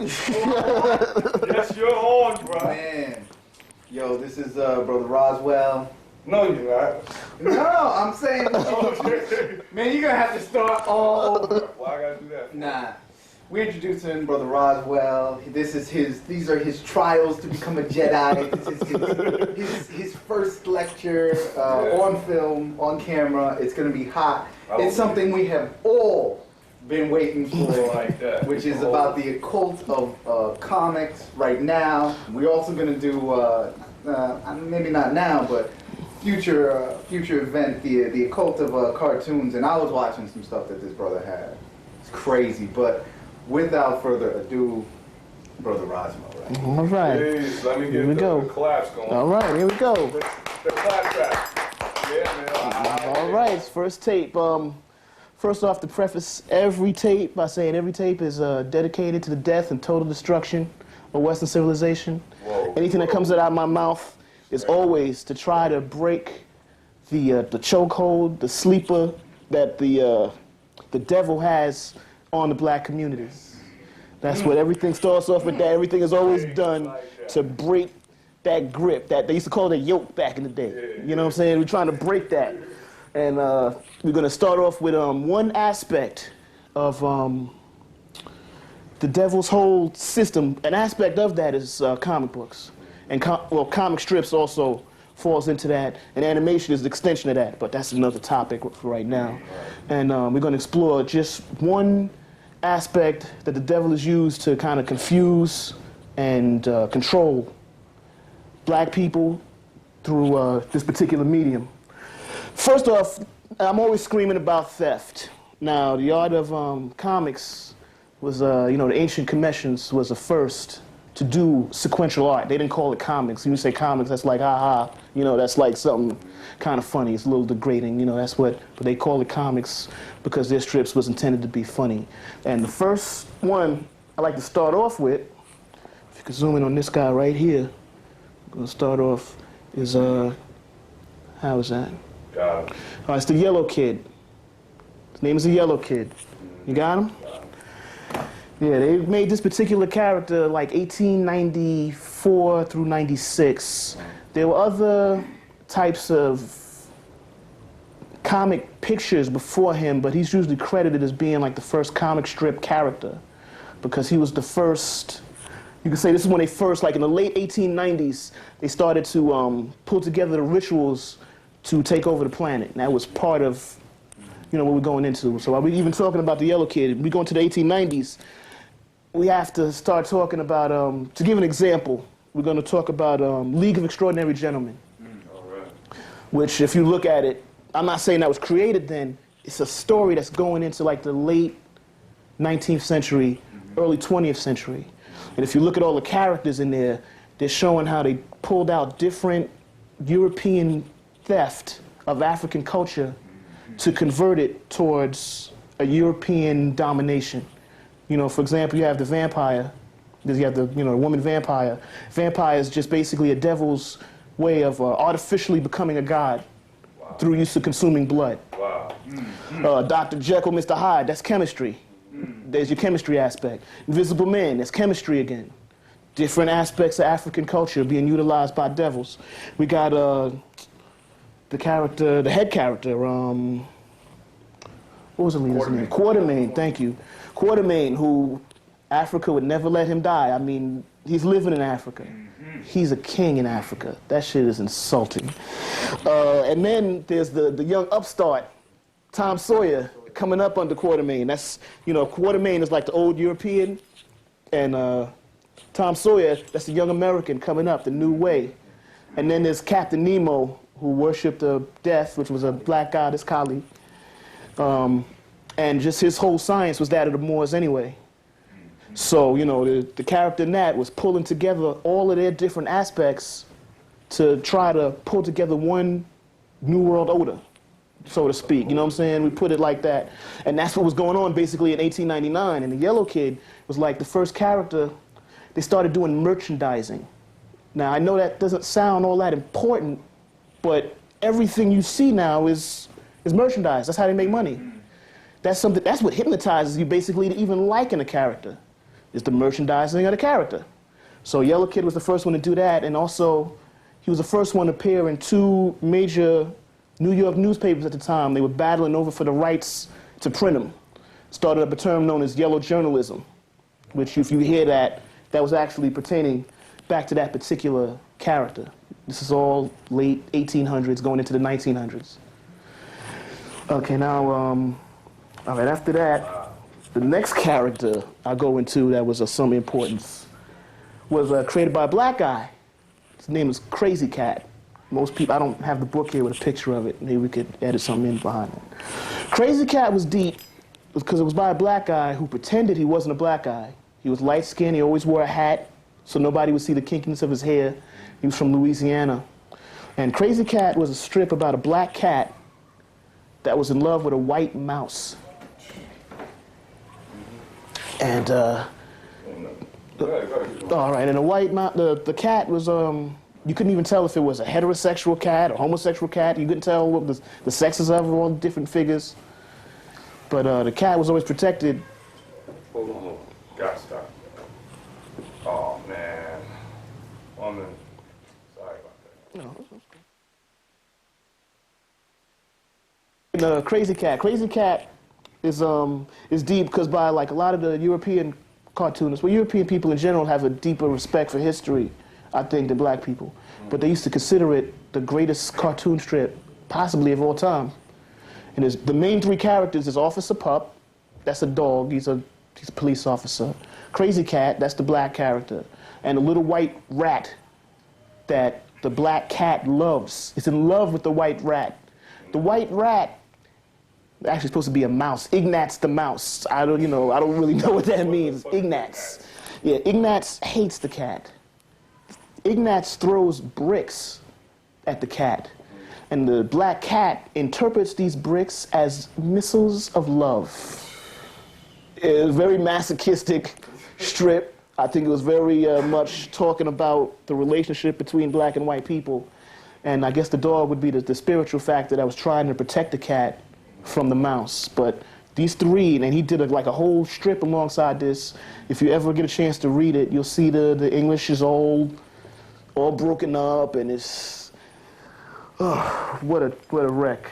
Yes, you're on, bro. Man. Yo, this is Brother Razwell. No, you're not. No, I'm saying, man, you're gonna have to start all over. Why I gotta do that? Nah. We're introducing Brother Razwell. These are his trials to become a Jedi. This is his first lecture on film, on camera. It's gonna be hot. It's something we have all been waiting for, like that. which is about the occult of comics right now. We're also gonna do, maybe not now, but future event, the occult of cartoons. And I was watching some stuff that this brother had. It's crazy, but without further ado, Brother Razwell, right? All right. Please, let me get the claps going. All right, here we go. The clap track. Yeah, man. All right, it's first tape. First off, to preface every tape by saying every tape is dedicated to the death and total destruction of Western civilization. Whoa. Anything that comes out of my mouth is always to try to break the chokehold, the sleeper that the devil has on the black communities. That's what everything starts off with. That everything is always done to break that grip. That they used to call it a yoke back in the day. You know what I'm saying? We're trying to break that, and we're going to start off with one aspect of the devil's whole system. An aspect of that is comic books, and comic strips also falls into that, and animation is the extension of that. But that's another topic for right now, and we're going to explore just one aspect that the devil has used to kind of confuse and control black people through this particular medium. First off, I'm always screaming about theft. Now, the art of comics was, the ancient Cometians was the first to do sequential art. They didn't call it comics. When you say comics, that's like, ha-ha, that's like something kind of funny. It's a little degrading, that's what, but they call it comics because their strips was intended to be funny. And the first one I like to start off with, if you can zoom in on this guy right here, I'm going to start off, is, how is that? Got it. All right, it's the Yellow Kid. His name is the Yellow Kid. You got him? Yeah, they made this particular character like 1894 through 96. There were other types of comic pictures before him, but he's usually credited as being like the first comic strip character because he was the first. You can say this is when they first, like in the late 1890s, they started to pull together the rituals to take over the planet. And that was part of, what we're going into. So while we're even talking about the Yellow Kid, we go into the 1890s, we have to start talking about, to give an example, we're going to talk about League of Extraordinary Gentlemen. All right. Which, if you look at it, I'm not saying that was created then, it's a story that's going into like the late 19th century, early 20th century. And if you look at all the characters in there, they're showing how they pulled out different European theft of African culture to convert it towards a European domination. For example, you have the vampire. You have the, woman vampire. Vampire is just basically a devil's way of artificially becoming a god through use of consuming blood. Wow. Dr. Jekyll, Mr. Hyde, that's chemistry. There's your chemistry aspect. Invisible Man, that's chemistry again. Different aspects of African culture being utilized by devils. We got the head character, what was the leader's name? Quatermain, thank you. Quatermain, who Africa would never let him die. I mean, he's living in Africa. He's a king in Africa. That shit is insulting. And then there's the young upstart, Tom Sawyer, coming up under Quatermain. That's, Quatermain is like the old European, and Tom Sawyer, that's the young American coming up, the new way. And then there's Captain Nemo, who worshipped death, which was a black goddess, Kali. And just his whole science was that of the Moors anyway. So, the character in that was pulling together all of their different aspects to try to pull together one New World Order, so to speak. You know what I'm saying? We put it like that. And that's what was going on basically in 1899. And the Yellow Kid was like the first character. They started doing merchandising. Now, I know that doesn't sound all that important, but everything you see now is merchandise. That's how they make money. That's what hypnotizes you basically to even liking a character. is the merchandising of the character. So Yellow Kid was the first one to do that, and also he was the first one to appear in 2 major New York newspapers at the time. They were battling over for the rights to print him. Started up a term known as yellow journalism, which if you hear that, that was actually pertaining back to that particular character. This is all late 1800s going into the 1900s. Okay, now, all right, after that, the next character I go into that was of some importance was created by a black guy. His name is Crazy Cat. Most people, I don't have the book here with a picture of it. Maybe we could edit something in behind it. Crazy Cat was deep because it was by a black guy who pretended he wasn't a black guy. He was light-skinned, he always wore a hat, so nobody would see the kinkiness of his hair. He was from Louisiana. And Crazy Cat was a strip about a black cat that was in love with a white mouse. And, all right, and the cat was, you couldn't even tell if it was a heterosexual cat or homosexual cat. You couldn't tell what the sexes of all the different figures. But the cat was always protected. Hold on. Gotta stop. Oh, man. 1 minute. Sorry about that. No. Crazy Cat is deep because by like a lot of the European cartoonists, well, European people in general have a deeper respect for history, I think, than black people. But they used to consider it the greatest cartoon strip possibly of all time. And the main 3 characters is Officer Pup, that's a dog, he's a police officer. Crazy Cat, that's the black character. And a little white rat that the black cat loves. It's in love with the white rat. The white rat is actually supposed to be a mouse. Ignatz the mouse. I don't really know what that means. Ignatz. Yeah, Ignatz hates the cat. Ignatz throws bricks at the cat. And the black cat interprets these bricks as missiles of love. It was a very masochistic strip. I think it was very much talking about the relationship between black and white people. And I guess the dog would be the spiritual factor that was trying to protect the cat from the mouse. But these 3, and he did like a whole strip alongside this. If you ever get a chance to read it, you'll see the English is all broken up, and it's, oh, what a wreck.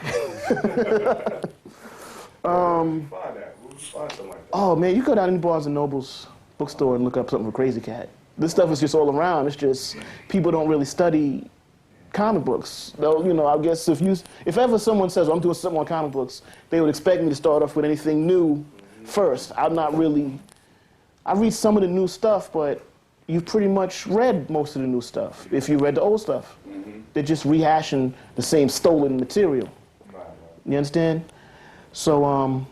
Oh man, you go down in Barnes and Noble's bookstore and look up something for Crazy Cat. This stuff is just all around. It's just people don't really study comic books. Though, I guess if ever someone says, I'm doing something on comic books, they would expect me to start off with anything new first. I read some of the new stuff, but you've pretty much read most of the new stuff. If you read the old stuff, they're just rehashing the same stolen material. You understand? So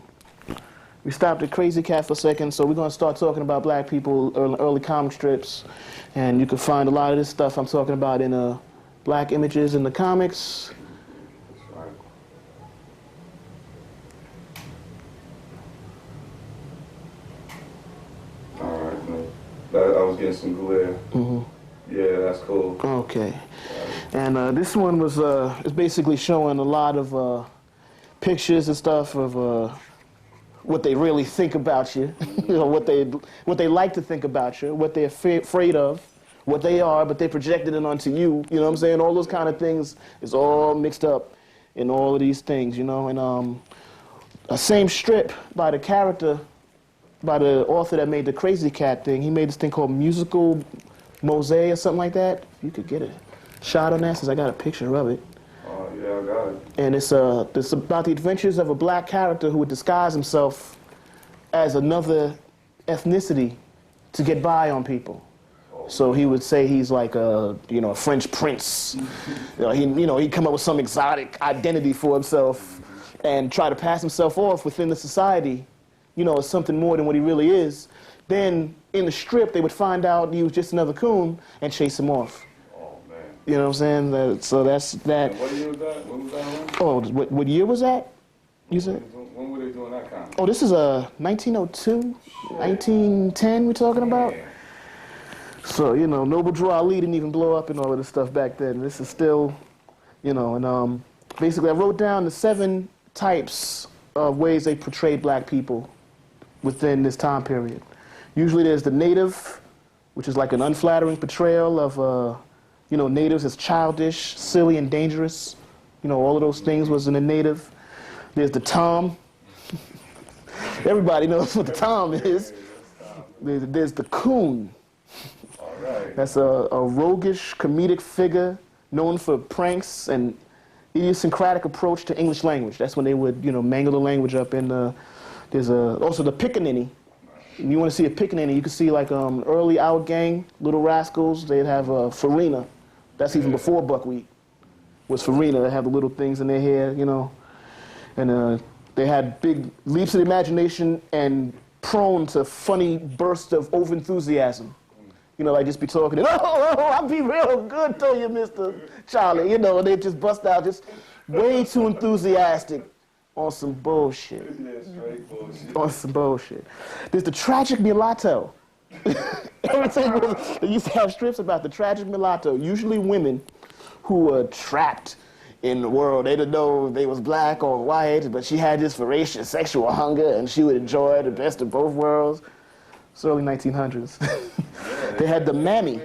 we stopped at Crazy Cat for a second, so we're going to start talking about black people, early comic strips, and you can find a lot of this stuff I'm talking about in Black Images in the comics. All right, man. I was getting some glare. Yeah, that's cool. Okay. And this one was is basically showing a lot of pictures and stuff of what they really think about you, what they like to think about you, what they're afraid of, what they are, but they projected it onto you. You know what I'm saying? All those kind of things is all mixed up in all of these things, And a same strip by the character, by the author that made the Crazy Cat thing. He made this thing called Musical Mosaic or something like that. If you could get a shot on that, since I got a picture of it. Oh, yeah, I got it. And it's about the adventures of a black character who would disguise himself as another ethnicity to get by on people. So he would say he's like a French prince. He'd come up with some exotic identity for himself and try to pass himself off within the society, as something more than what he really is. Then in the strip, they would find out he was just another coon and chase him off. Oh, man. You know what I'm saying? So that's that. And what year was that? When was that? Oh, what year was that? You said? When were they doing that kind of? Oh, this is 1902, 1910 we're talking about? Yeah. So, Noble Drew Ali didn't even blow up and all of this stuff back then. This is still, and basically I wrote down the 7 types of ways they portrayed black people within this time period. Usually there's the native, which is like an unflattering portrayal of, natives as childish, silly, and dangerous. All of those things was in the native. There's the Tom. Everybody knows what the Tom is. There's the Coon. All right. That's a roguish comedic figure known for pranks and idiosyncratic approach to English language. That's when they would, mangle the language up. And there's also the Pickaninny. If you want to see a Pickaninny, you can see like early Out Gang, Little Rascals. They'd have Farina. That's even before Buckwheat. Was Farina. They have the little things in their hair, and they had big leaps of the imagination and prone to funny bursts of overenthusiasm. Like just be talking, I'll be real good to you, Mr. Charlie. And they just bust out just way too enthusiastic on some bullshit. Yeah, straight bullshit. On some bullshit. There's the Tragic Mulatto. They used to have strips about the Tragic Mulatto, usually women who were trapped in the world. They didn't know they was black or white, but she had this voracious sexual hunger, and she would enjoy the best of both worlds. It's early 1900s. They had the Mammy.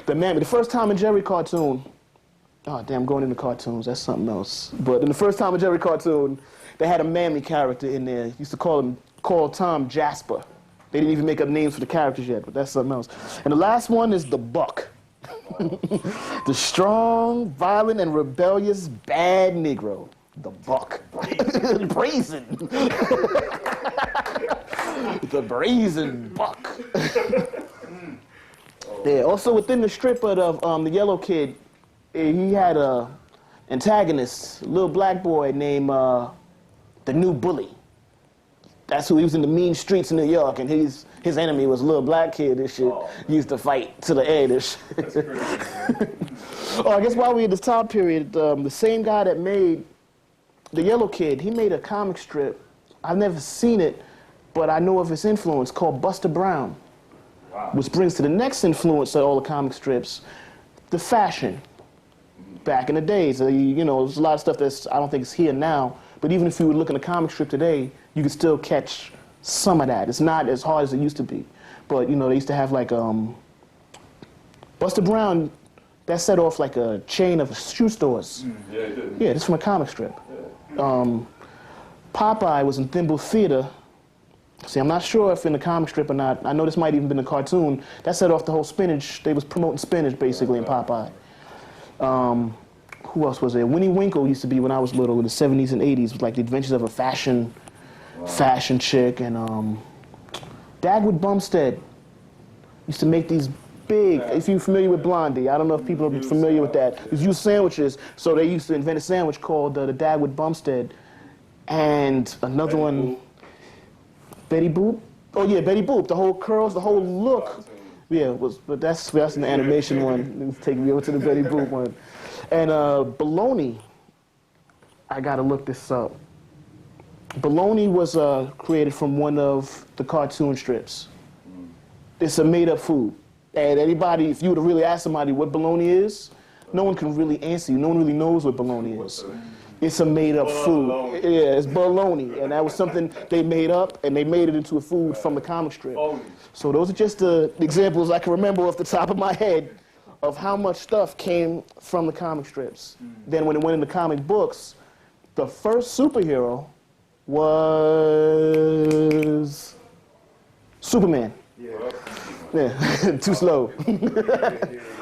The Mammy. The first Tom and Jerry cartoon. Oh, damn, I'm going into cartoons. That's something else. But in the first Tom and Jerry cartoon, they had a Mammy character in there. Used to call Tom Jasper. They didn't even make up names for the characters yet, but that's something else. And the last one is the Buck. The strong, violent, and rebellious bad Negro. The Buck. Brazen. The brazen Buck. Yeah, also within the strip of the Yellow Kid, he had a antagonist, a little black boy named the New Bully. That's who he was in the mean streets in New York, and his enemy was a little black kid and shit. He used to fight to the end and shit. I guess while we're in this time period, the same guy that made the Yellow Kid, he made a comic strip. I've never seen it, but I know of his influence, called Buster Brown. Wow. Which brings to the next influence of all the comic strips, the fashion. Back in the days, there's a lot of stuff I don't think is here now, but even if you would look in a comic strip today, you could still catch some of that. It's not as hard as it used to be. But, they used to have like, Buster Brown, that set off like a chain of shoe stores. Yeah, it did. Yeah, it's from a comic strip. Popeye was in Thimble Theater. See, I'm not sure if in the comic strip or not. I know this might even been a cartoon. That set off the whole spinach. They was promoting spinach, basically, in Popeye. Who else was there? Winnie Winkle used to be when I was little in the 70s and 80s, with like the adventures of a fashion chick. And Dagwood Bumstead used to make these big, if you're familiar with Blondie, I don't know if people are familiar with that. These used sandwiches, so they used to invent a sandwich called the Dagwood Bumstead. And another one, Betty Boop? Oh yeah, Betty Boop, the whole curls, the whole look. Yeah, but that's an animation one. It's taking me over to the Betty Boop one. And Baloney, I gotta look this up. Baloney was created from one of the cartoon strips. It's a made-up food. And anybody, if you were to really ask somebody what bologna is, no one can really answer you. No one really knows what bologna is. It's a made-up food. Yeah, it's bologna. And that was something they made up, and they made it into a food from the comic strip. So those are just the examples I can remember off the top of my head of how much stuff came from the comic strips. Then when it went into comic books, the first superhero was Superman. Yeah, too slow.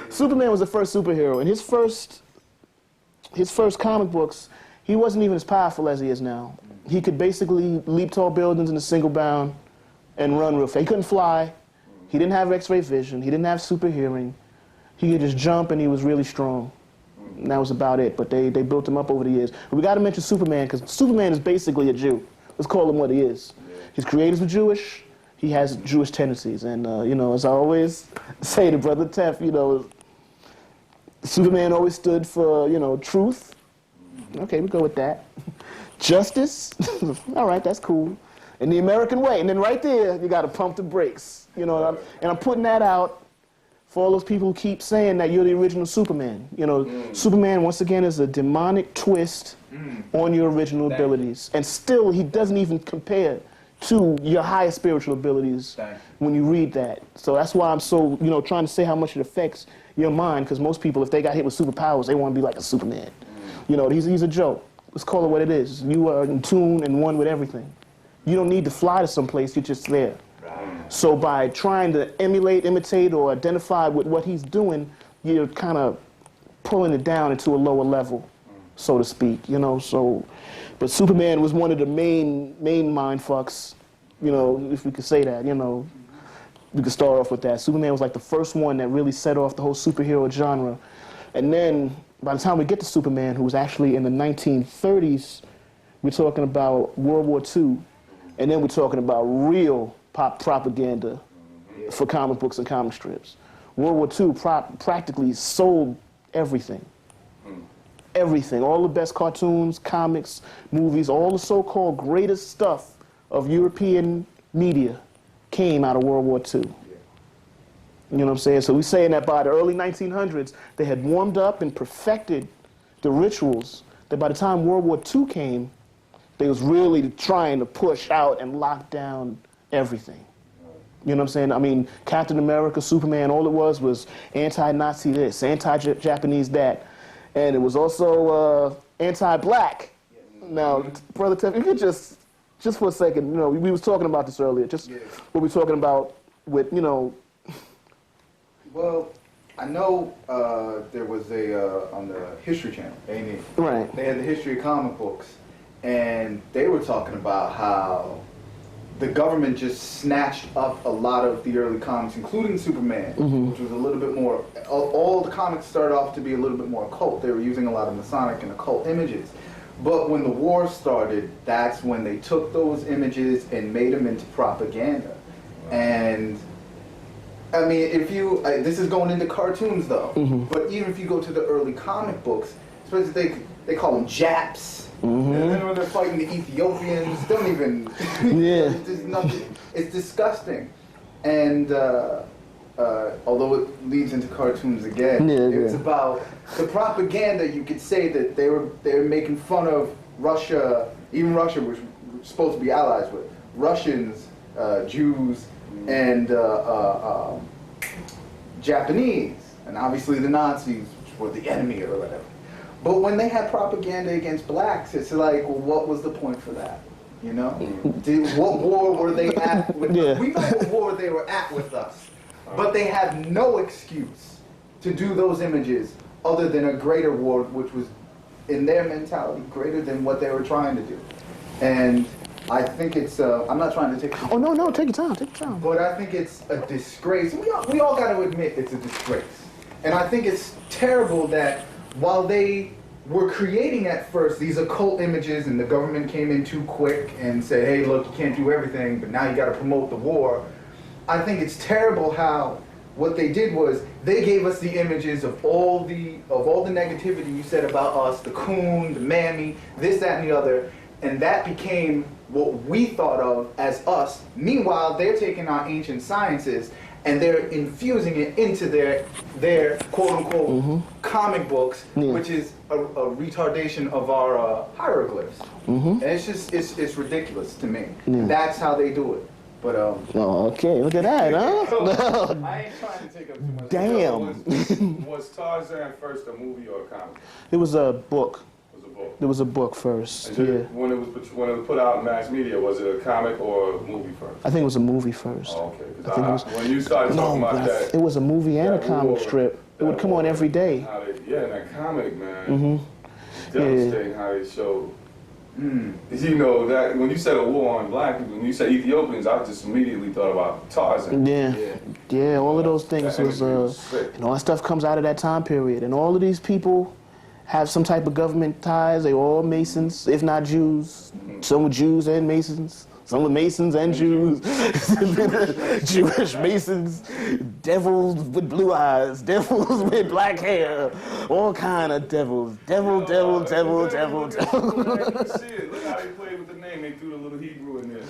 Superman was the first superhero. In his first comic books, he wasn't even as powerful as he is now. He could basically leap tall buildings in a single bound and run real fast. He couldn't fly. He didn't have X-ray vision. He didn't have super hearing. He could just jump, and he was really strong. And that was about it. But they built him up over the years. But we got to mention Superman, because Superman is basically a Jew. Let's call him what he is. His creators were Jewish. He has Jewish tendencies. And, as I always say to Brother Tef, Superman always stood for, truth. Okay, we go with that. Justice. All right, that's cool. And the American way. And then right there, you got to pump the brakes. And I'm putting that out for all those people who keep saying that you're the original Superman. Superman, once again, is a demonic twist on your original abilities. And still, he doesn't even compare to your highest spiritual abilities when you read that. So that's why I'm so, trying to say how much it affects your mind, because most people, if they got hit with superpowers, they want to be like a Superman. He's a joke. Let's call it what it is. You are in tune and one with everything. You don't need to fly to someplace, you're just there. So by trying to emulate, imitate, or identify with what he's doing, you're kind of pulling it down into a lower level, so to speak, But Superman was one of the main mind fucks, if we could say that, We could start off with that. Superman was like the first one that really set off the whole superhero genre. And then by the time we get to Superman, who was actually in the 1930s, we're talking about World War II, and then we're talking about real pop propaganda for comic books and comic strips. World War II practically sold everything. Everything. All the best cartoons, comics, movies, all the so-called greatest stuff of European media came out of World War II. You know what I'm saying? So we're saying that by the early 1900s, they had warmed up and perfected the rituals that by the time World War II came, they was really trying to push out and lock down everything. You know what I'm saying? I mean, Captain America, Superman, all it was anti-Nazi this, anti-Japanese that. And it was also anti-black. Now, Brother Tef, you could just for a second, we was talking about this earlier, what we're talking about with, Well, I know there was on the History Channel, A&E. Right. They had the history of comic books, and they were talking about how the government just snatched up a lot of the early comics, including Superman, which was a little bit more, all the comics started off to be a little bit more occult. They were using a lot of Masonic and occult images. But when the war started, that's when they took those images and made them into propaganda. And I mean, this is going into cartoons though, but even if you go to the early comic books, especially they call them Japs. And then when they're fighting the Ethiopians, don't even, there's nothing, it's disgusting. And although it leads into cartoons again, it's about the propaganda. You could say that they were making fun of Russia, even Russia, which we're supposed to be allies with, Russians, Jews, and Japanese, and obviously the Nazis, which were the enemy or whatever. But when they had propaganda against blacks, it's like, well, what was the point for that? What war were they at with us? We know what war they were at with us, but they have no excuse to do those images other than a greater war, which was, in their mentality, greater than what they were trying to do. And I think it's, I'm not trying to take... Oh, no, take your time. But I think it's a disgrace. We all got to admit it's a disgrace. And I think it's terrible that while they were creating at first these occult images and the government came in too quick and said, hey, look, you can't do everything, but now you got to promote the war. I think it's terrible how what they did was they gave us the images of all the negativity you said about us, the coon, the mammy, this, that, and the other, and that became what we thought of as us. Meanwhile, they're taking our ancient sciences and they're infusing it into their quote-unquote comic books, which is a retardation of our hieroglyphs. And it's just, it's ridiculous to me. That's how they do it. But okay, look at that, huh? I ain't trying to take up too much. Damn. Was Tarzan first a movie or a comic? It was a book. It There was a book first. When it was put out in mass media, was it a comic or a movie first? I think it was a movie first. Oh, okay. When you started talking about that, it was a movie and a comic strip. It would come on every day. And that comic, man, devastating how they showed. That when you said a war on black people, when you said Ethiopians, I just immediately thought about Tarzan. Yeah, all of those things was, that stuff comes out of that time period, and all of these people have some type of government ties. They were all Masons, if not Jews. Some were Jews and Masons. Some were Masons and Jews. Jewish Masons, devils with blue eyes, devils with black hair, all kind of devils. Devil. You see it. Look how they played with the name. They threw the little Hebrew in there.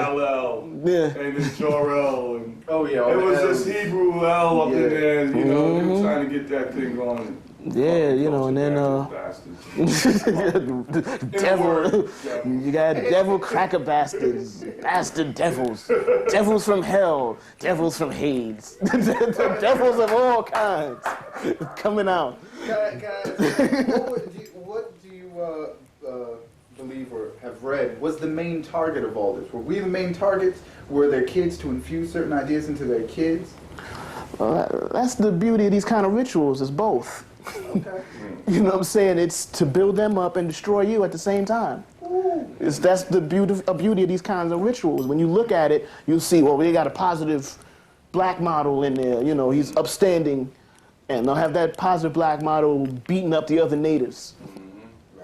Hallel. And then Jor-El. And, it was just Hebrew L up in there. They were trying to get that thing going. Yeah, you know, and then devil, you got devil cracker bastards, bastard devils, devils from hell, devils from Hades, devils of all kinds coming out. Guys, what do you believe or have read was the main target of all this? Were we the main targets? Were their kids to infuse certain ideas into their kids? That's the beauty of these kind of rituals, is both. Okay. You know what I'm saying? It's to build them up and destroy you at the same time. That's the beauty of these kinds of rituals. When you look at it, you'll see, well, we got a positive black model in there. You know, he's upstanding, and they'll have that positive black model beating up the other natives.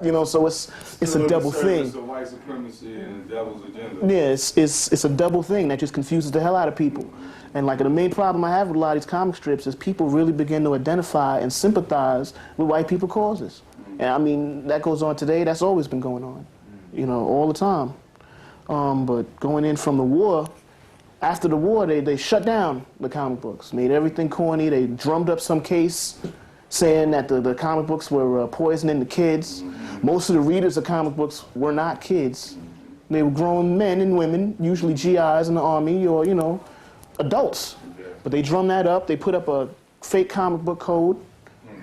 You know, so it's a double thing. It's a white supremacy and the devil's agenda. Yeah, it's a double thing that just confuses the hell out of people. And like the main problem I have with a lot of these comic strips is people really begin to identify and sympathize with white people causes. And I mean, that goes on today. That's always been going on, you know, all the time. But going in from the war, after the war, they shut down the comic books, made everything corny. They drummed up some case saying that the comic books were poisoning the kids. Most of the readers of comic books were not kids. They were grown men and women, usually GIs in the army or, you know, adults. But they drummed that up. They put up a fake comic book code,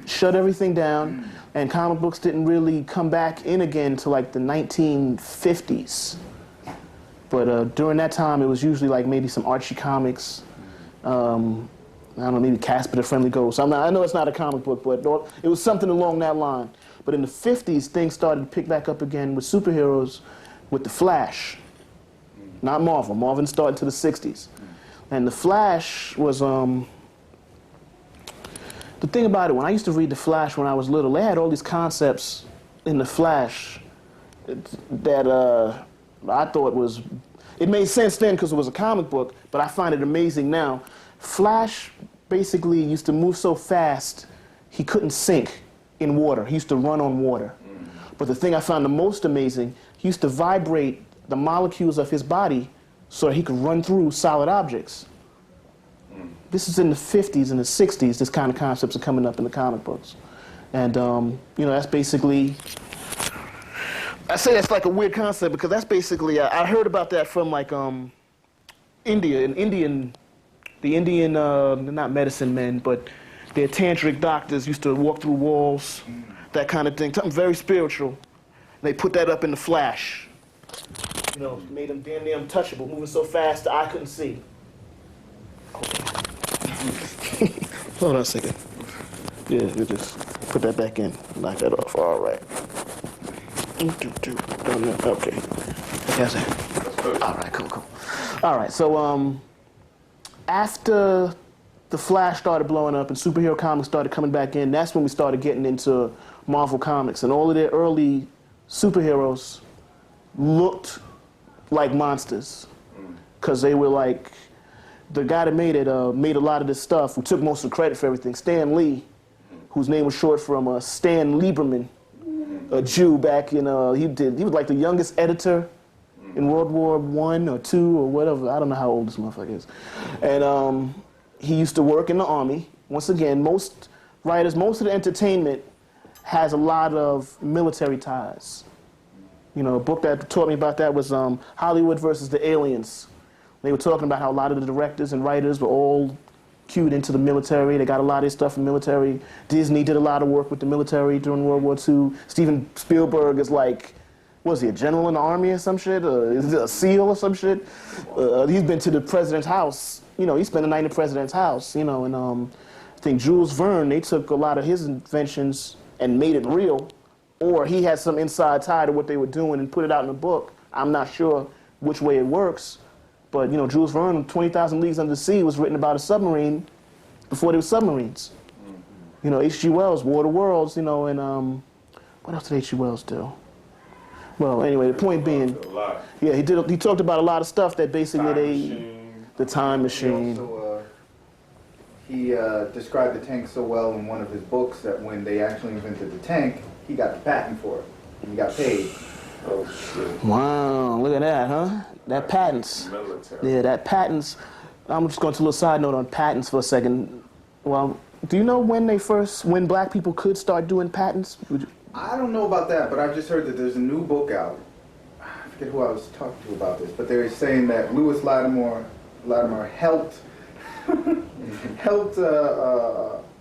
shut everything down, and comic books didn't really come back in again until like the 1950s. But during that time, it was usually like maybe some Archie comics. I don't know, maybe Casper the Friendly Ghost. I know it's not a comic book, but it was something along that line. But in the 50s, things started to pick back up again with superheroes, with The Flash. Not Marvel. Marvel started to the 60s. And The Flash was, the thing about it, when I used to read The Flash when I was little, they had all these concepts in The Flash that I thought was, it made sense then because it was a comic book, but I find it amazing now. Flash basically used to move so fast, he couldn't sink in water. He used to run on water. But the thing I found the most amazing, he used to vibrate the molecules of his body so that he could run through solid objects. This is in the 50s and the 60s, this kind of concepts are coming up in the comic books. And, you know, that's basically, I say that's like a weird concept because that's basically, I heard about that from like India, the Indian, not medicine men, but their tantric doctors used to walk through walls, that kind of thing, something very spiritual. They put that up in The Flash. You know, made them damn near untouchable, moving so fast the eye couldn't see. Hold on a second. Yeah, we just put that back in, knock that off. All right. Okay. How's that? All right, cool. All right, so after The Flash started blowing up and superhero comics started coming back in, that's when we started getting into Marvel Comics. And all of their early superheroes looked like monsters. Because they were like, the guy that made it made a lot of this stuff, who took most of the credit for everything, Stan Lee, whose name was short from Stan Lieberman, a Jew back in, he was like the youngest editor in World War I or II or whatever. I don't know how old this motherfucker is. And he used to work in the army. Once again, most writers, most of the entertainment has a lot of military ties. You know, a book that taught me about that was Hollywood versus the Aliens. They were talking about how a lot of the directors and writers were all cued into the military. They got a lot of their stuff from military. Disney did a lot of work with the military during World War II. Steven Spielberg is like, was he a general in the army or some shit? Is he a SEAL or some shit? He's been to the president's house. You know, he spent the night in the president's house, you know, and I think Jules Verne, they took a lot of his inventions and made it real, or he had some inside tie to what they were doing and put it out in a book. I'm not sure which way it works, but, you know, Jules Verne, 20,000 Leagues Under the Sea was written about a submarine before there were submarines. You know, H.G. Wells, War of the Worlds, you know, and what else did H.G. Wells do? Well, anyway, the point being, yeah, he talked about a lot of stuff that basically the time machine. He described the tank so well in one of his books that when they actually invented the tank, he got the patent for it. And he got paid. Oh, shit. Wow, look at that, huh? That patents. Military. Yeah, that patents. I'm just going to a little side note on patents for a second. Well, Do you know when black people could start doing patents? I don't know about that, but I've just heard that there's a new book out. I forget who I was talking to about this, but they're saying that Lewis Latimer helped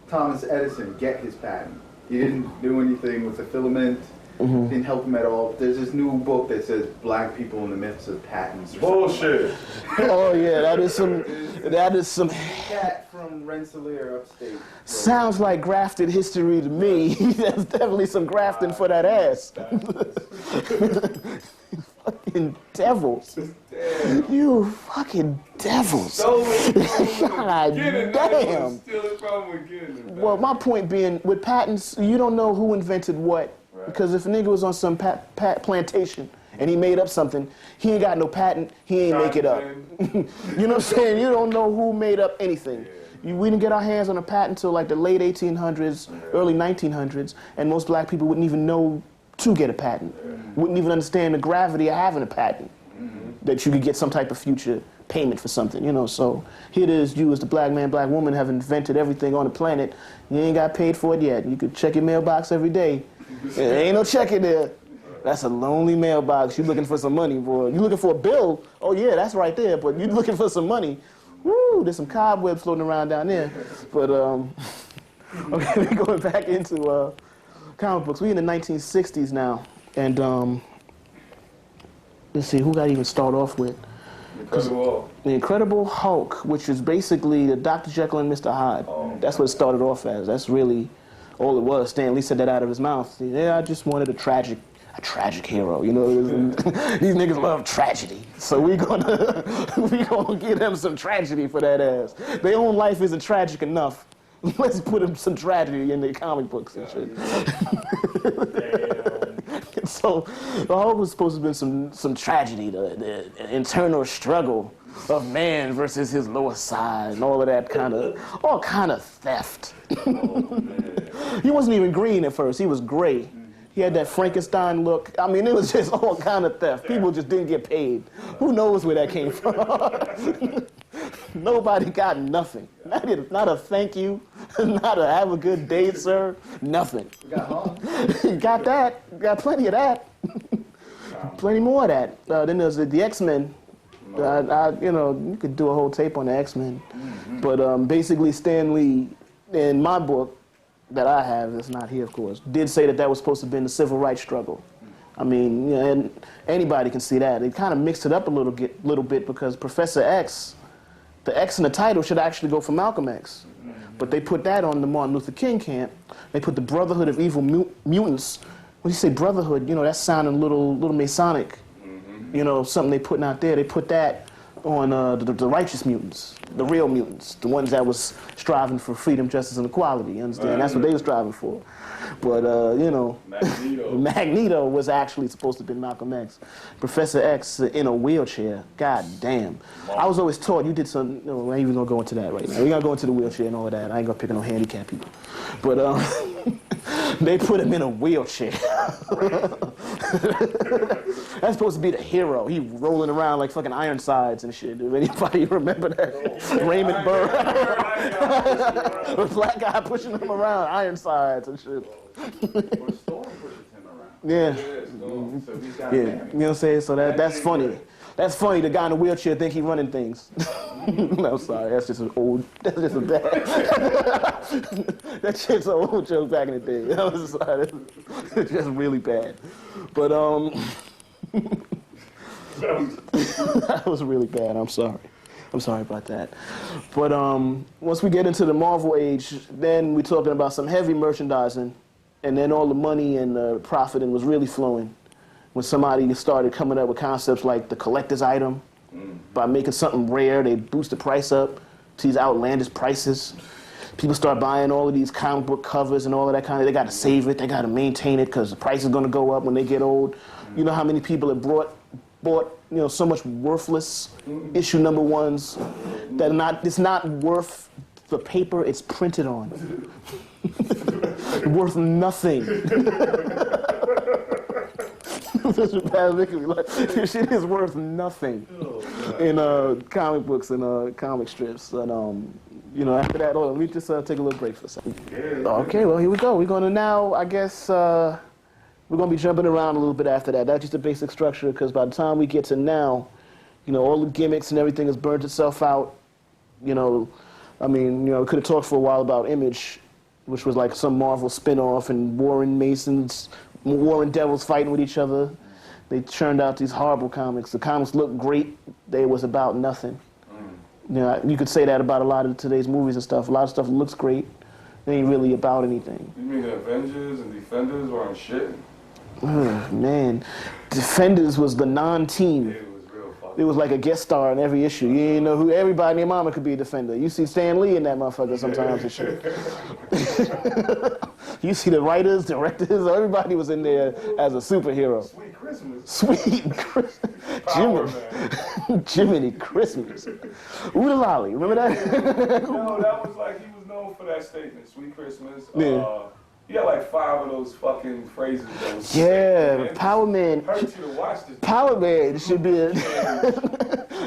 Thomas Edison get his patent. He didn't do anything with the filament. Didn't help him at all. There's this new book that says Black People in the Myths of Patents. Bullshit. Oh yeah, that is some Cat from Rensselaer, upstate. sounds like grafted history to me. There's definitely some grafting for that ass. Fucking devils. Damn. You fucking devils. God damn. Well, my point being, with patents, you don't know who invented what. Right. Because if a nigga was on some plantation and he made up something, he ain't got no patent, he ain't make it up. You know what I'm saying? You don't know who made up anything. Yeah. We didn't get our hands on a patent until like the late 1800s, early 1900s, and most black people wouldn't even know to get a patent. Yeah. Wouldn't even understand the gravity of having a patent. That you could get some type of future payment for something, you know. So here it is, you as the black man, black woman have invented everything on the planet. You ain't got paid for it yet. You could check your mailbox every day. There ain't no check in there. That's a lonely mailbox. You looking for some money, boy. You looking for a bill? Oh yeah, that's right there. But you looking for some money? Woo! There's some cobwebs floating around down there. But okay, we're going back into comic books. We in the 1960s now, and let's see, who got to even start off with? The Incredible Hulk, which is basically the Dr. Jekyll and Mr. Hyde. Oh, that's what it started off as. That's really all it was. Stan Lee said that out of his mouth. Yeah, I just wanted a tragic hero. You know, these niggas love tragedy, so we gonna give them some tragedy for that ass. Their own life isn't tragic enough. Let's put them some tragedy in their comic books and shit. So the Hulk was supposed to have been some tragedy, the internal struggle of man versus his lower side and all of that kind of theft. Oh, man. He wasn't even green at first, he was gray. He had that Frankenstein look. I mean, it was just all kind of theft. People just didn't get paid. Who knows where that came from? Nobody got nothing. Not a thank you, not a have a good day, sir, nothing. Got home. Got that. Got plenty of that. Plenty more of that. Then there's the X-Men. You could do a whole tape on the X-Men. But basically, Stan Lee, in my book that I have, that's not here, of course, did say that was supposed to have been the civil rights struggle. I mean, and anybody can see that. They kind of mixed it up a little bit because Professor X, the X in the title should actually go for Malcolm X. But they put that on the Martin Luther King camp. They put the Brotherhood of Evil Mutants. When you say Brotherhood, you know, that's sounding a little Masonic. You know, something they putting out there. They put that on the righteous mutants, the real mutants, the ones that was striving for freedom, justice, and equality. You understand? That's what they was striving for. But, Magneto was actually supposed to be Malcolm X. Professor X in a wheelchair. God damn. I was always taught, you did some, no, I ain't even going to go into that right now. We're going to go into the wheelchair and all of that. I ain't going to pick on no handicapped people. But they put him in a wheelchair. That's supposed to be the hero. He rolling around like fucking Ironsides and shit. Do anybody remember that? Raymond Burr. The black guy pushing him around, Ironsides and shit. Thor pushes him around. Yeah. So he's got Yeah. You know what I'm saying? So that's funny. That's funny, the guy in the wheelchair think he running things. No, sorry, that's just a bad. That shit's an old joke back in the day. It's just really bad. But, that was really bad, I'm sorry. I'm sorry about that. But once we get into the Marvel age, then we're talking about some heavy merchandising, and then all the money and profiting was really flowing. When somebody started coming up with concepts like the collector's item, by making something rare, they boost the price up to these outlandish prices. People start buying all of these comic book covers and all of that kind of, they got to save it, they got to maintain it because the price is going to go up when they get old. You know how many people have bought so much worthless issue number ones that it's not worth the paper it's printed on. Worth nothing. This shit is worth nothing in comic books and comic strips. And You know, after that, let me just take a little break for a second. Yeah. Okay, well, here we go. We're going to now, I guess, we're going to be jumping around a little bit after that. That's just the basic structure, because by the time we get to now, you know, all the gimmicks and everything has burnt itself out. You know, I mean, you know, we could have talked for a while about Image, which was like some Marvel spin-off, and Warren Devils fighting with each other. They churned out these horrible comics. The comics looked great. They was about nothing. You know, you could say that about a lot of today's movies and stuff. A lot of stuff looks great. They ain't really about anything. You mean the Avengers and Defenders weren't shit? Man, Defenders was the non-team. It was real fucking. It was like a guest star in every issue. You didn't know who everybody and their mama could be a Defender. You see Stan Lee in that motherfucker sometimes and shit. You see the writers, directors, everybody was in there as a superhero. Sweet Christmas. Sweet Christmas. Power, man. Jiminy Christmas. Ooh Lolly, remember that? No, that was like, he was known for that statement, Sweet Christmas. Yeah. He had like 5 of those fucking phrases that was Yeah, sick, man. Power Man. Hurt you to watch this. Power Man should be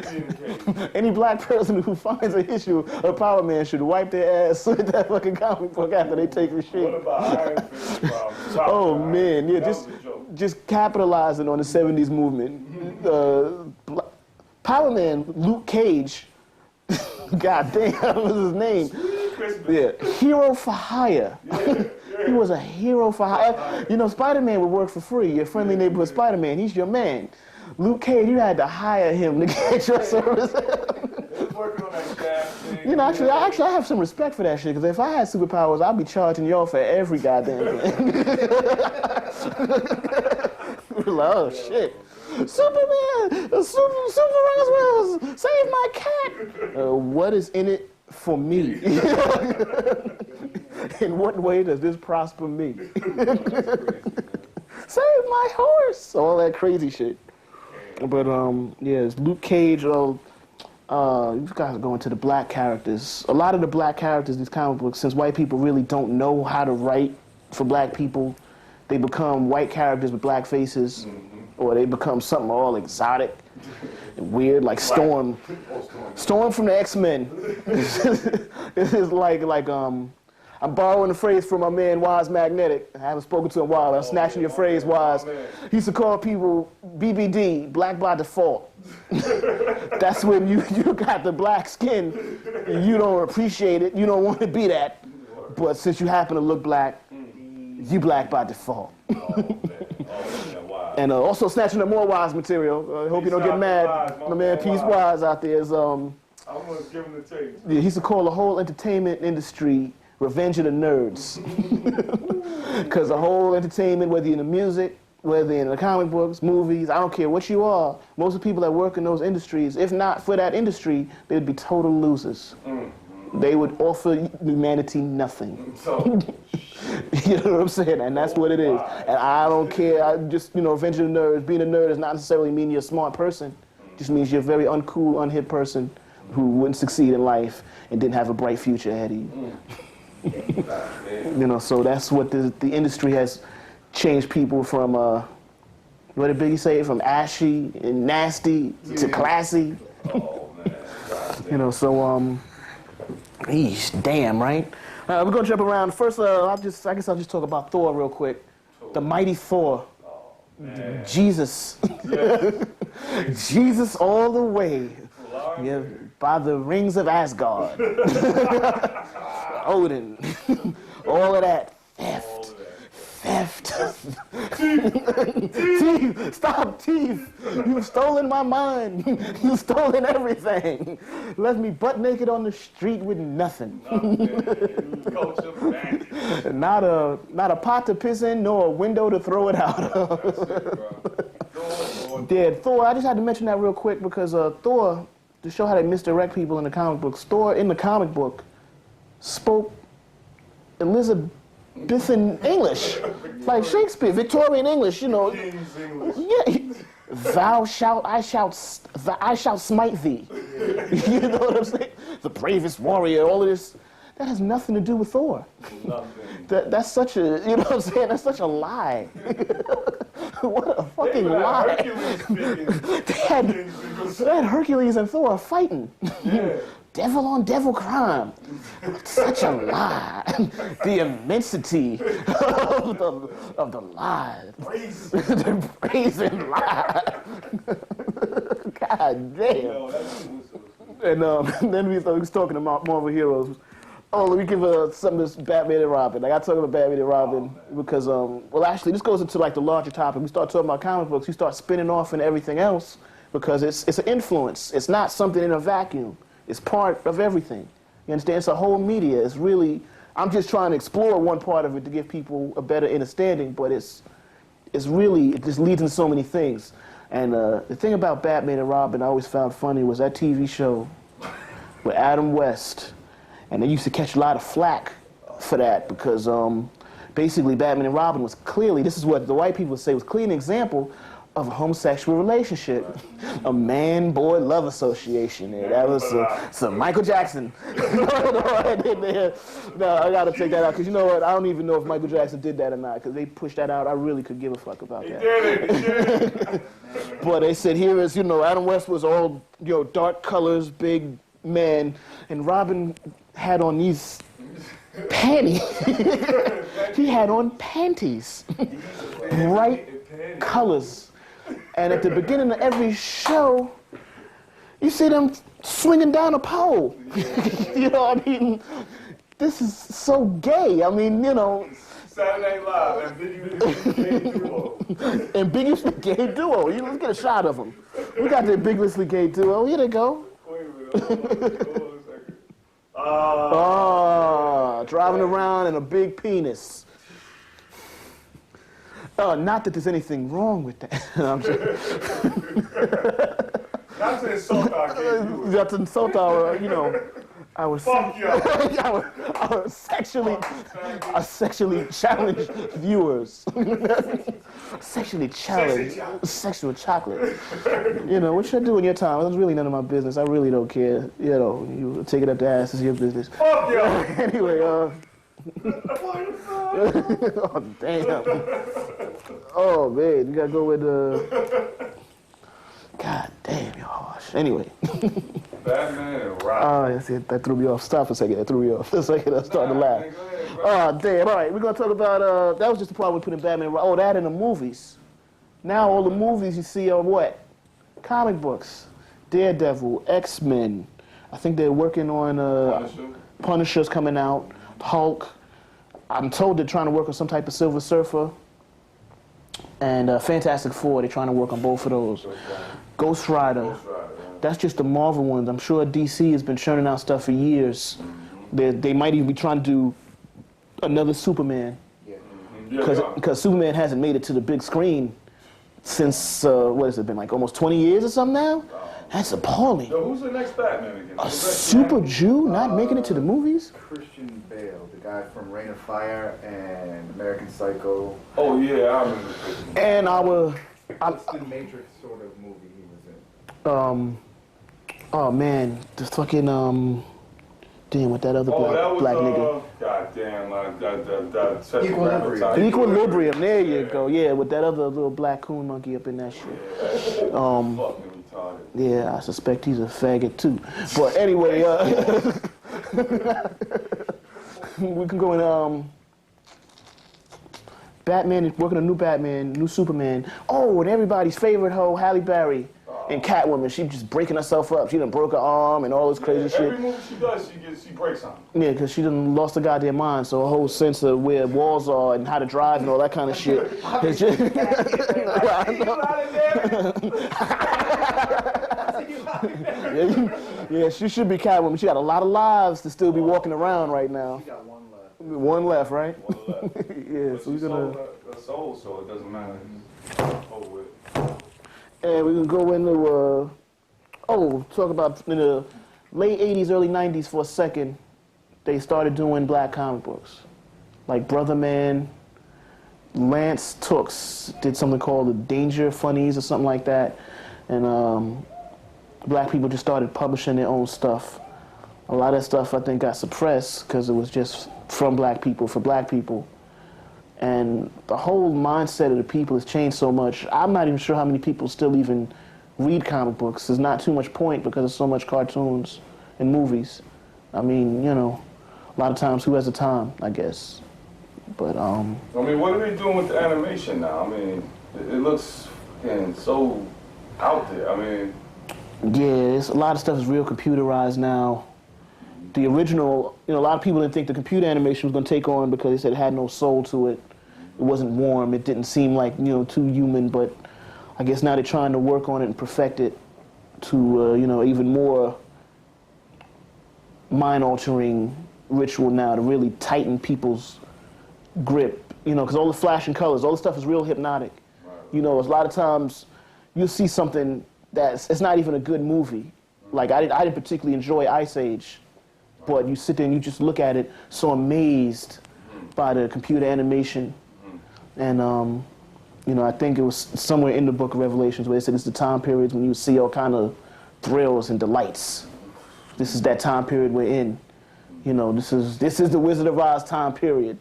Communicate. any black person who finds an issue of Power Man should wipe their ass with that fucking comic book after they take the What shit. about Iron Fist? Oh man, yeah, That just was a joke. just capitalizing on the '70s movement. Power Man, Luke Cage. God damn, what was his name? Christmas. Yeah, hero for hire. He was a hero for hire. You know, Spider-Man would work for free. Your friendly neighborhood Spider-Man, he's your man. Luke Cage, you had to hire him to get your service. Working on that staff thing. You know, actually, I have some respect for that shit, because if I had superpowers, I'd be charging y'all for every goddamn thing. Like, oh shit. Superman! Super Razwell! Save my cat! What is in it for me? In what way does this prosper me? Save my horse! All that crazy shit. But yeah, it's Luke Cage. You guys are going to the black characters. A lot of the black characters in these comic books, since white people really don't know how to write for black people, they become white characters with black faces, or they become something all exotic and weird, like Storm. Storm from the X-Men. It's like I'm borrowing a phrase from my man Waz Magnetic. I haven't spoken to him in a while. I'm snatching your phrase, Waz. He used to call people BBD, black by default. That's when you got the black skin, and you don't appreciate it. You don't want to be that. But since you happen to look black, you black by default. And also snatching up more Waz material. I hope you don't get mad. My man Peace Waz out there is I'm gonna give him the tape. yeah, he used to call the whole entertainment industry Revenge of the Nerds. Because the whole entertainment, whether you're in the music, whether you're in the comic books, movies, I don't care what you are, most of the people that work in those industries, if not for that industry, they would be total losers. They would offer humanity nothing. You know what I'm saying? And that's what it is. And I don't care. I just, you know, Revenge of the Nerds, being a nerd does not necessarily mean you're a smart person. It just means you're a very uncool, unhip person who wouldn't succeed in life and didn't have a bright future ahead of you. You know, so that's what the industry has changed people from, what did Biggie say? From ashy and nasty to classy. Oh, man. You know, so, eesh, damn, right? We're gonna jump around. First, I guess I'll just talk about Thor real quick. The mighty Thor. Man. Jesus. Jesus all the way. Yeah, by the rings of Asgard. Odin. All of that. Theft. Thief. Stop, thief. You've stolen my mind. You've stolen everything. Left me butt naked on the street with nothing. Not a pot to piss in, nor a window to throw it out of. Yeah, Thor, I just had to mention that real quick because Thor, to show how they misdirect people in the comic books, Thor in the comic book spoke Elizabethan English, like Shakespeare, Victorian English, you know. King's English. Yeah, I shall smite thee. You know what I'm saying? The bravest warrior, all of this. That has nothing to do with Thor. Nothing. That's such a, you know what I'm saying? That's such a lie. What a fucking lie. They had Hercules and Thor fighting. Yeah. devil on devil crime. Such a lie. The immensity of the lie. The brazen lie. God damn. And then we was talking about Marvel heroes. Oh, let me give some of this Batman and Robin. I got to talk about Batman and Robin because, well, actually, this goes into like the larger topic. We start talking about comic books. We start spinning off into everything else because it's an influence. It's not something in a vacuum. It's part of everything. You understand? It's a whole media. It's really, I'm just trying to explore one part of it to give people a better understanding, but it's really, it just leads into so many things. And the thing about Batman and Robin I always found funny was that TV show with Adam West. And they used to catch a lot of flack for that because basically Batman and Robin was clearly, this is what the white people would say, was clearly an example of a homosexual relationship. A man-boy love association. Yeah, that was some Michael Jackson. No, I gotta take that out because you know what? I don't even know if Michael Jackson did that or not because they pushed that out. I really could give a fuck about that. He did. But they said here is, Adam West was all, dark colors, big man, and Robin had on these panties. He had on panties, bright colors. And at the beginning of every show, you see them swinging down a pole. I mean, this is so gay. I mean, Saturday Night Live, ambiguously gay duo. Ambiguously gay duo. Let's get a shot of them. We got the ambiguously gay duo. Here they go. Wait a minute. Hold on a second. Driving around in a big penis. Not that there's anything wrong with that. I'm Not to insult our gay viewers. Not to insult our, our Fuck you. our sexually challenged viewers. Sexually challenged. Sexual chocolate. What should I do in your time? That's really none of my business. I really don't care. You take it up the ass, it's your business. Fuck you. Anyway, oh, damn. Oh, man, you gotta go with God damn, you're harsh. Anyway. Batman and Robin. Oh, that threw me off. Stop for a second. That threw me off. For a second, I started to laugh. Oh, damn. All right, we're gonna talk about, that was just the problem with putting Batman and Robin. Oh, that in the movies. Now all the movies you see are what? Comic books. Daredevil, X-Men. I think they're working on Punisher's coming out. Hulk. I'm told they're trying to work on some type of Silver Surfer. And Fantastic Four, they're trying to work on both of those. Ghost Rider. That's just the Marvel ones. I'm sure DC has been churning out stuff for years. They might even be trying to do another Superman. Because Superman hasn't made it to the big screen since, what has it been, like almost 20 years or something now? That's appalling. So who's the next Batman again? A super Jew not making it to the movies? Christian Bale, the guy from Reign of Fire and American Psycho. Oh yeah, I remember Christian. And What's the Matrix sort of movie he was in? Oh man, the fucking damn, with that other black nigga. That Equilibrium. Equilibrium, there you go. Yeah, with that other little black coon monkey up in that shit. Yeah, I suspect he's a faggot too. But anyway, we can go in. Batman is working on new Batman, new Superman. Oh, and everybody's favorite hoe, Halle Berry. And Catwoman, she just breaking herself up. She done broke her arm and all this crazy shit. Every movie she does, she breaks something. Yeah, because she done lost her goddamn mind. So a whole sense of where walls are and how to drive and all that kind of shit. It's just, yeah, she should be Catwoman. She got a lot of lives to still be walking around right now. She got one left. One left, right? One left. Yeah, so we're gonna. Her soul, so it doesn't matter. Over with. And we can go into, talk about in the late 80s, early 90s for a second, they started doing black comic books. Like Brother Man, Lance Tooks did something called the Danger Funnies or something like that. And black people just started publishing their own stuff. A lot of that stuff, I think, got suppressed because it was just from black people, for black people. And the whole mindset of the people has changed so much. I'm not even sure how many people still even read comic books. There's not too much point because there's so much cartoons in movies. I mean, you know, a lot of times who has the time, I guess. But I mean, what are they doing with the animation now? I mean, it looks so out there. I mean, yeah, a lot of stuff is real computerized now. The original, you know, a lot of people didn't think the computer animation was going to take on because they said it had no soul to it. It wasn't warm. It didn't seem like, you know, too human. But I guess now they're trying to work on it and perfect it to, you know, even more mind-altering ritual now to really tighten people's grip. You know, because all the flashing colors, all the stuff is real hypnotic. Right. You know, a lot of times you'll see something it's not even a good movie. Like, I didn't particularly enjoy Ice Age. But you sit there and you just look at it so amazed by the computer animation. And, you know, I think it was somewhere in the book of Revelations where they said it's the time periods when you see all kind of thrills and delights. This is that time period we're in. You know, this is the Wizard of Oz time period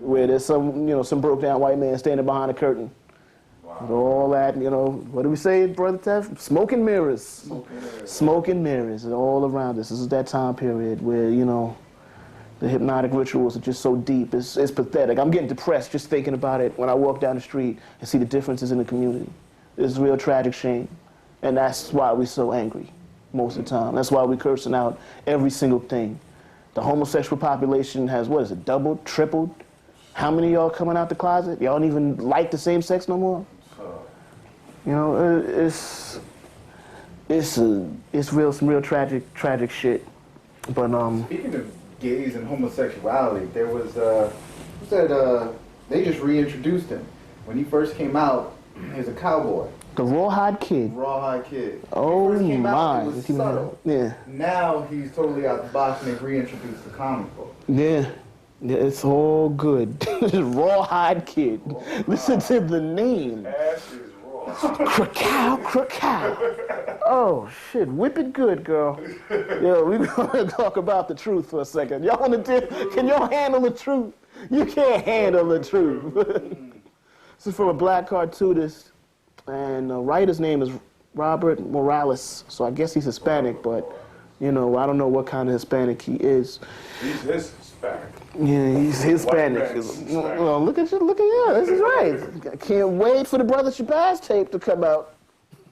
where there's some, you know, some broke down white man standing behind a curtain. Wow. All that, you know, what do we say, Brother Teff? Smoke and mirrors. Smoke and mirrors all around us. This is that time period where, you know, the hypnotic rituals are just so deep. It's pathetic. I'm getting depressed just thinking about it when I walk down the street and see the differences in the community. It's a real tragic shame. And that's why we're so angry most of the time. That's why we're cursing out every single thing. The homosexual population has, what is it, doubled, tripled? How many of y'all coming out the closet? Y'all don't even like the same sex no more? You know, it's some real tragic shit. But speaking of gays and homosexuality, there was who said they just reintroduced him when he first came out. He was a cowboy. The Rawhide Kid. Rawhide Kid. Oh when he first came my! out, it was subtle. Yeah. Now he's totally out the box and they've reintroduced the comic book. Yeah. Yeah, it's all good. Rawhide Kid. Listen to the name. Krakow, Krakow. Oh, shit. Whip it good, girl. Yo, we're going to talk about the truth for a second. Y'all want to can y'all handle the truth? You can't handle the truth. This is from a black cartoonist, and the writer's name is Robert Morales. So I guess he's Hispanic, but, you know, I don't know what kind of Hispanic he is. He's Hispanic. Yeah, he's Hispanic. Well, look at you, this is right. I can't wait for the Brother Shabazz tape to come out.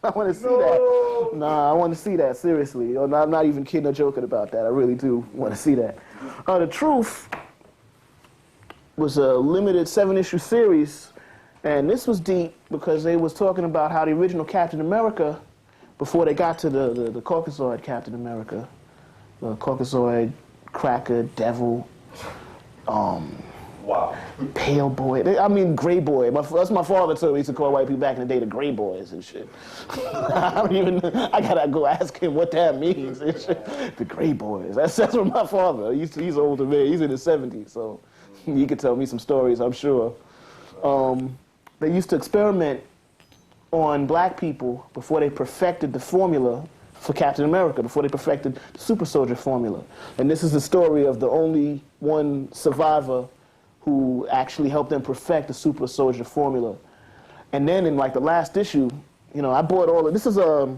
I want to see that. Nah, I want to see that, seriously. I'm not even kidding or joking about that. I really do want to see that. The Truth was a limited 7-issue series, and this was deep because they was talking about how the original Captain America, before they got to the Caucasoid Captain America, the Caucasoid Cracker, Devil, wow. Pale boy. I mean, gray boy. That's my father told me. He used to call white people back in the day the gray boys and shit. I gotta go ask him what that means and shit. The gray boys. That's what my father. He's older man. He's in his 70s, so he could tell me some stories, I'm sure. They used to experiment on black people before they perfected the formula for Captain America, before they perfected the super soldier formula. And this is the story of the only one survivor who actually helped them perfect the super soldier formula. And then in like the last issue, you know, I bought all of, this is a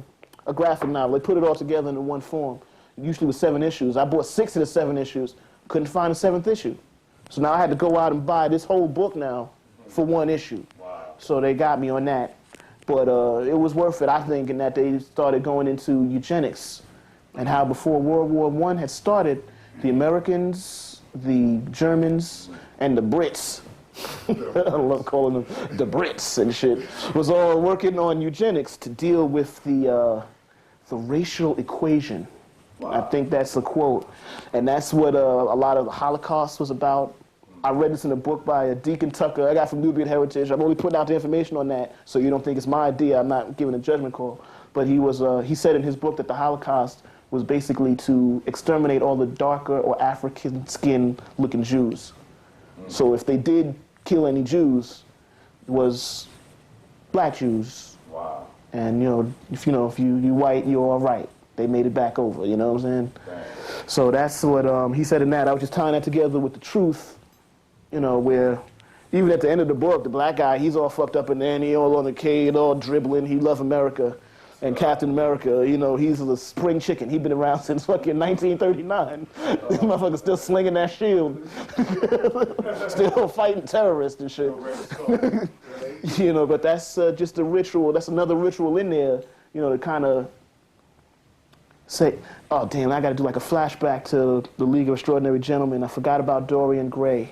graphic novel. They put it all together into one form. It usually was 7 issues. I bought 6 of the 7 issues, couldn't find the 7th issue. So now I had to go out and buy this whole book now for 1 issue. Wow. So they got me on that. But it was worth it, I think, in that they started going into eugenics and how before World War I had started, the Americans, the Germans, and the Brits, I love calling them the Brits and shit, was all working on eugenics to deal with the racial equation. Wow. I think that's a quote. And that's what a lot of the Holocaust was about. I read this in a book by Deacon Tucker. I got from Nubian Heritage. I'm only putting out the information on that so you don't think it's my idea. I'm not giving a judgment call. But he said in his book that the Holocaust was basically to exterminate all the darker or African skin looking Jews. So if they did kill any Jews, it was black Jews. Wow. And if you white, you're all right. They made it back over, you know what I'm saying? Right. So that's what he said in that. I was just tying that together with the truth. You know, where even at the end of the book, the black guy, he's all fucked up in there, and he all on the cane, all dribbling. He loves America. And Captain America, you know, he's a spring chicken. He's been around since fucking 1939. This motherfucker's still slinging that shield. Still fighting terrorists and shit. You know, but that's just a ritual. That's another ritual in there, you know, to kind of say, oh, damn, I got to do like a flashback to the League of Extraordinary Gentlemen. I forgot about Dorian Gray,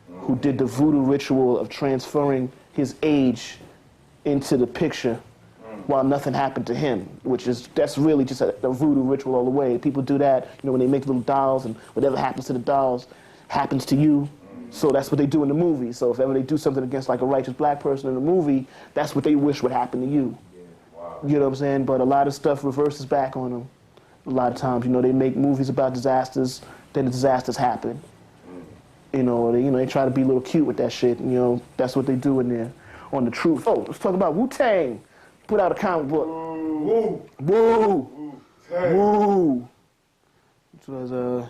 who did the voodoo ritual of transferring his age into the picture while nothing happened to him, that's really just a voodoo ritual all the way. People do that, you know, when they make little dolls, and whatever happens to the dolls happens to you. So that's what they do in the movie. So if ever they do something against like a righteous black person in the movie, that's what they wish would happen to you. Yeah. Wow. You know what I'm saying? But a lot of stuff reverses back on them. A lot of times, you know, they make movies about disasters, then the disasters happen. You know, they try to be a little cute with that shit. And, you know, that's what they do in there on The Truth. Oh, let's talk about Wu-Tang. Put out a comic book. Woo! Woo! Woo! Which was The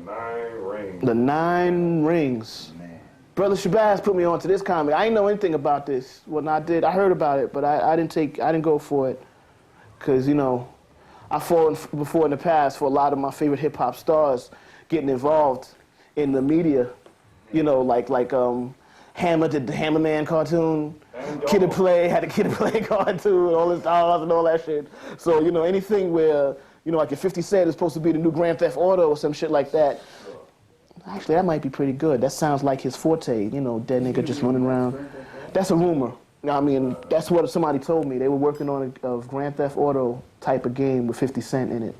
Nine Rings. The Nine Rings. Man. Brother Shabazz put me onto this comic. I didn't know anything about this. Well, I did. I heard about it, but I didn't go for it. Because, you know, I've fallen before in the past for a lot of my favorite hip-hop stars getting involved in the media. You know, like Hammer did the Hammerman cartoon. Kid and Play had a Kid and Play cartoon, all his dolls and all that shit. So, you know, anything where, you know, like if 50 Cent is supposed to be the new Grand Theft Auto or some shit like that, actually, that might be pretty good. That sounds like his forte, you know, dead nigga just running around. That's a rumor. I mean, that's what somebody told me. They were working on a Grand Theft Auto type of game with 50 Cent in it,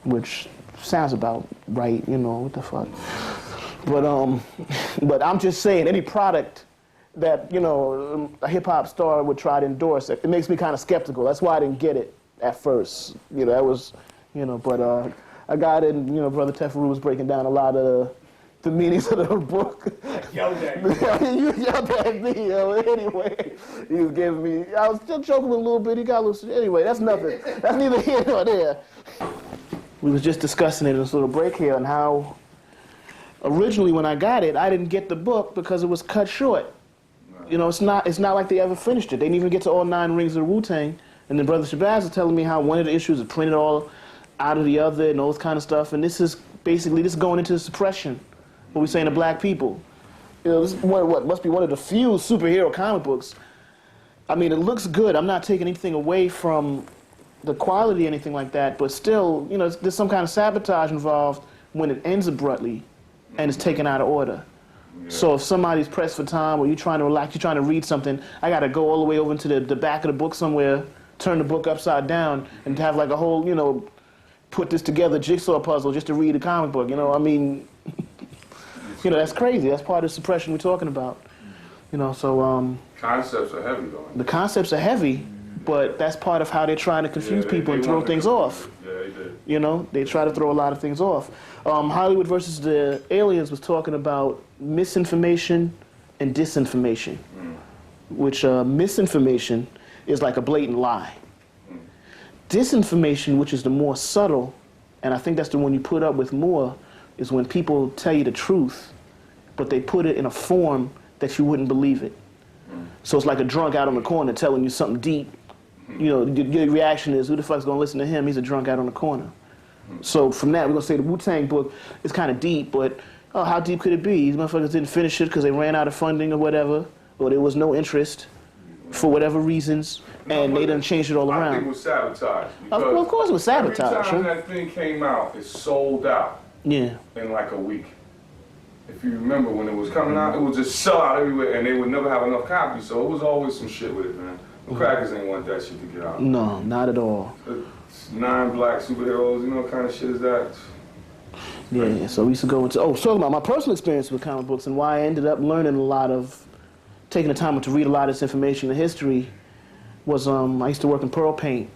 which sounds about right, you know, what the fuck. But I'm just saying, any product that, you know, a hip-hop star would try to endorse, it makes me kind of skeptical. That's why I didn't get it at first. You know, that was, you know, but I got it, and, you know, Brother Teferu was breaking down a lot of the meanings of the book. Yelled at you. You yelled at me, yo. Anyway, he was giving me, I was still joking a little bit. He got a little, anyway, that's nothing. That's neither here nor there. We was just discussing it in this little break here on how originally when I got it, I didn't get the book because it was cut short. You know, it's not like they ever finished it. They didn't even get to all 9 rings of the Wu-Tang. And then Brother Shabazz was telling me how one of the issues is printed all out of the other and all this kind of stuff. And this is basically this going into suppression. What we saying to black people. You know, this is what must be one of the few superhero comic books. I mean, it looks good. I'm not taking anything away from the quality or anything like that, but still, you know, there's some kind of sabotage involved when it ends abruptly and it's taken out of order. Yeah. So if somebody's pressed for time or you're trying to relax, you're trying to read something, I got to go all the way over into the back of the book somewhere, turn the book upside down, and have like a whole, you know, put this together jigsaw puzzle just to read a comic book. You know, I mean, you know, that's crazy. That's part of the suppression we're talking about. You know, so concepts are heavy, though. The concepts are heavy, but that's part of how they're trying to confuse people and throw things off. Yeah, they did. You know, they try to throw a lot of things off. Hollywood versus the Aliens was talking about misinformation and disinformation, which misinformation is like a blatant lie. Disinformation, which is the more subtle, and I think that's the one you put up with more, is when people tell you the truth, but they put it in a form that you wouldn't believe it. So it's like a drunk out on the corner telling you something deep. You know, your reaction is, who the fuck's gonna listen to him? He's a drunk out on the corner. So from that, we're gonna say the Wu-Tang book is kind of deep, but oh, how deep could it be? These motherfuckers didn't finish it because they ran out of funding or whatever, or there was no interest for whatever reasons, and they done changed it all around. I think it was sabotage. Well, of course it was sabotage. Every time that thing came out, it sold out. Yeah. In like a week. If you remember when it was coming out, it would just sell out everywhere, and they would never have enough copies. So it was always some shit with it, man. The crackers ain't want that shit to get out. No, not at all. 9 black superheroes, you know what kind of shit is that? Yeah, so we used to go into, talking about my personal experience with comic books and why I ended up learning a lot of, taking the time to read a lot of this information in history was, I used to work in Pearl Paint,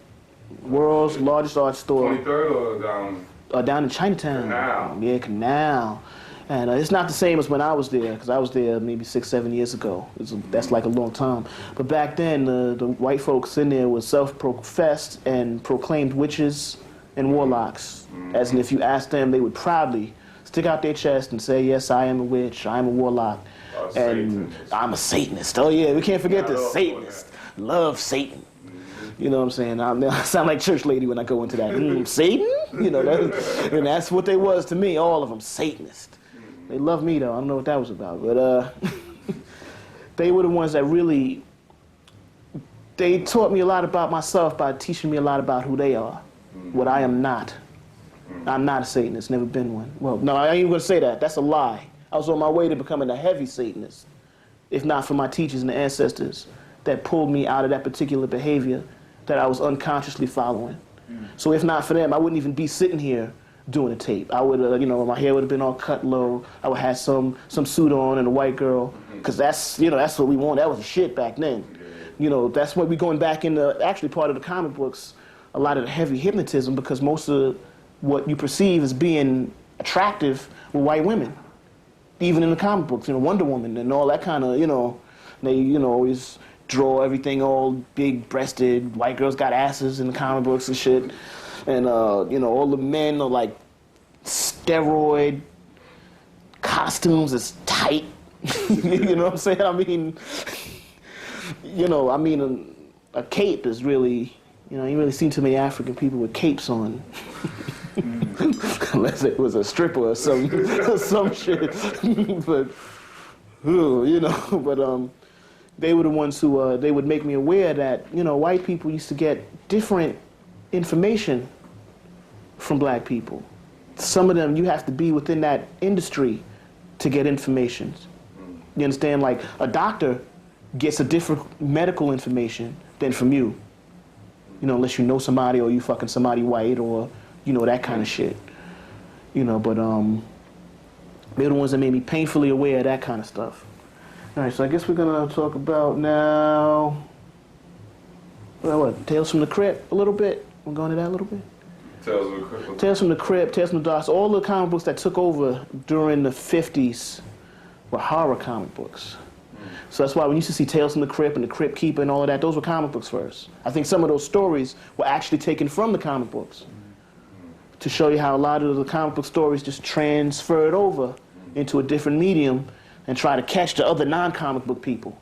world's largest art store. 23rd or down? Down in Chinatown. Canal. Yeah, Canal. And it's not the same as when I was there, because I was there maybe 6-7 years ago. That's like a long time. But back then, the white folks in there were self-professed and proclaimed witches and warlocks. As in, if you asked them, they would proudly stick out their chest and say, yes, I am a witch, I am a warlock. And I'm a Satanist. Oh yeah, we can't forget the Satanist. Love Satan. You know what I'm saying? I sound like church lady when I go into that. Satan? You know, and that's what they was to me, all of them, Satanist. They love me though, I don't know what that was about. But they were the ones that really, they taught me a lot about myself by teaching me a lot about who they are, what I am not. I'm not a Satanist, never been one. Well, no, I ain't even gonna say that, that's a lie. I was on my way to becoming a heavy Satanist, if not for my teachers and the ancestors that pulled me out of that particular behavior that I was unconsciously following. So if not for them, I wouldn't even be sitting here doing a tape. I would, you know, my hair would have been all cut low. I would have some suit on and a white girl, because that's, you know, that's what we want. That was the shit back then. You know, that's what we're going back into, actually part of the comic books, a lot of the heavy hypnotism, because most of what you perceive as being attractive were white women. Even in the comic books, you know, Wonder Woman and all that kind of, you know, they, you know, always draw everything all big-breasted. White girls got asses in the comic books and shit. And, you know, all the men are like steroid costumes is tight. You know what I'm saying? I mean, you know, I mean, a cape is really, you know, you really seen too many African people with capes on. Unless it was a stripper or some shit. But, you know, but they were the ones who, they would make me aware that, you know, white people used to get different information from black people. Some of them, you have to be within that industry to get information. You understand? Like, a doctor gets a different medical information than from you. You know, unless you know somebody or you fucking somebody white or, you know, that kind of shit. You know, but they're the ones that made me painfully aware of that kind of stuff. All right, so I guess we're gonna talk about now, well, what, Tales from the Crypt a little bit? We're going to that a little bit? Tales from the Crypt. Tales from the Crypt, Tales from the Dark. So all the comic books that took over during the 50s were horror comic books. So that's why when you used to see Tales from the Crypt and the Crypt Keeper and all of that, those were comic books first. I think some of those stories were actually taken from the comic books to show you how a lot of the comic book stories just transferred over into a different medium and try to catch the other non-comic book people.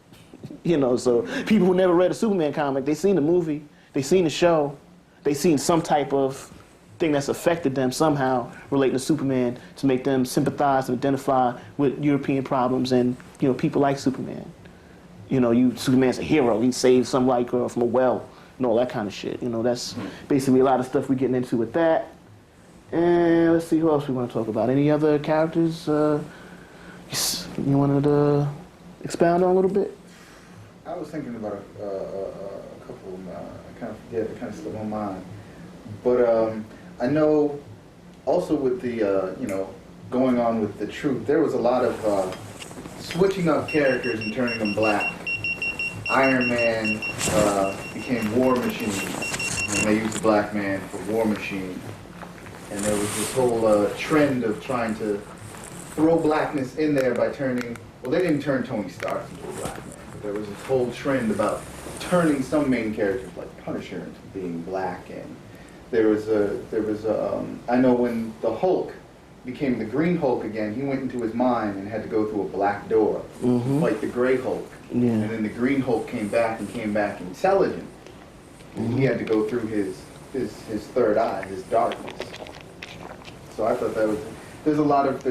You know, so people who never read a Superman comic, they seen the movie, they seen the show, they seen some type of thing that's affected them somehow relating to Superman to make them sympathize and identify with European problems and, you know, people like Superman. You know, Superman's a hero, he saved some white girl from a well and all that kind of shit. You know, that's basically a lot of stuff we're getting into with that. And let's see who else we want to talk about. Any other characters you wanted to expound on a little bit? I was thinking about a couple of them. Kind of slipped my mind. But I know also with the, you know, going on with the truth, there was a lot of switching up characters and turning them black. Iron Man became War Machine, and they used the black man for War Machine. And there was this whole trend of trying to throw blackness in there by turning, well, they didn't turn Tony Stark into a black man, but there was this whole trend about turning some main characters like Punisher into being black. And there was I know when the Hulk became the Green Hulk again, he went into his mind and had to go through a black door, like the Gray Hulk. Yeah. And then the Green Hulk came back intelligent. And he had to go through his third eye, his darkness. So I thought that was, there's a lot of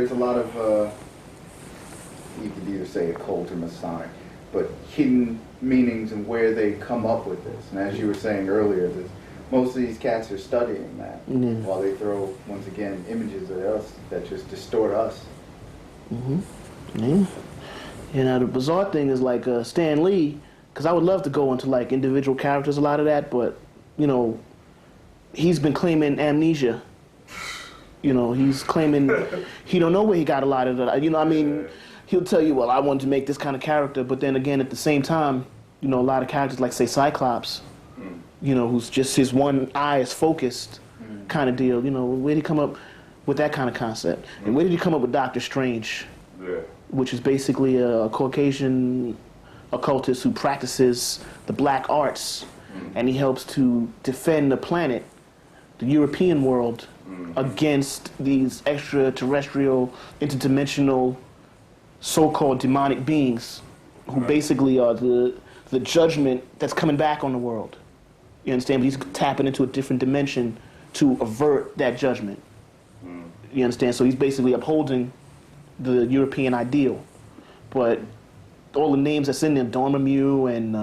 you could either say occult or Masonic, but hidden meanings and where they come up with this. And as you were saying earlier, that most of these cats are studying that while they throw, once again, images at us that just distort us. Yeah. You know, the bizarre thing is like Stan Lee, because I would love to go into like individual characters, a lot of that, but, you know, he's been claiming amnesia. You know, he's claiming he don't know where he got a lot of that. You know, I mean, he'll tell you, well, I wanted to make this kind of character, but then again, at the same time, you know, a lot of characters like, say, Cyclops, you know, who's just his one eye is focused kind of deal. You know, where did he come up with that kind of concept? And where did he come up with Doctor Strange, which is basically a Caucasian occultist who practices the black arts, and he helps to defend the planet, the European world, against these extraterrestrial, interdimensional so-called demonic beings who basically are the judgment that's coming back on the world. You understand? But he's tapping into a different dimension to avert that judgment. You understand? So he's basically upholding the European ideal. But all the names that's in there, Dormammu and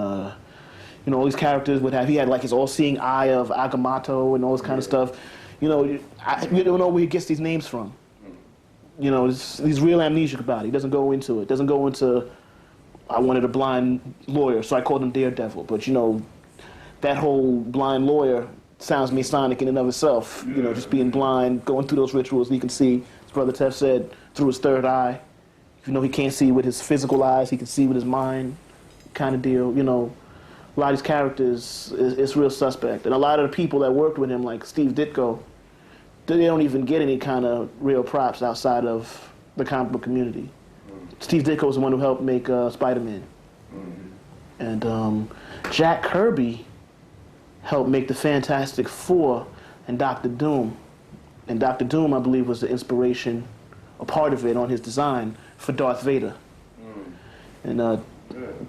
you know, all these characters would have. He had like his all-seeing eye of Agamotto and all this kind of stuff. You know, we don't know where he gets these names from. You know, he's real amnesic about it. He doesn't go into it. Doesn't go into, I wanted a blind lawyer, so I called him Daredevil. But, you know, that whole blind lawyer sounds Masonic in and of itself. You know, just being blind, going through those rituals. He can see, as Brother Tef said, through his third eye. You know, he can't see with his physical eyes. He can see with his mind kind of deal. You know, a lot of these characters, it's real suspect. And a lot of the people that worked with him, like Steve Ditko, they don't even get any kind of real props outside of the comic book community. Steve Ditko was the one who helped make Spider-Man. And Jack Kirby helped make the Fantastic Four and Doctor Doom. And Doctor Doom, I believe, was the inspiration, a part of it on his design for Darth Vader. And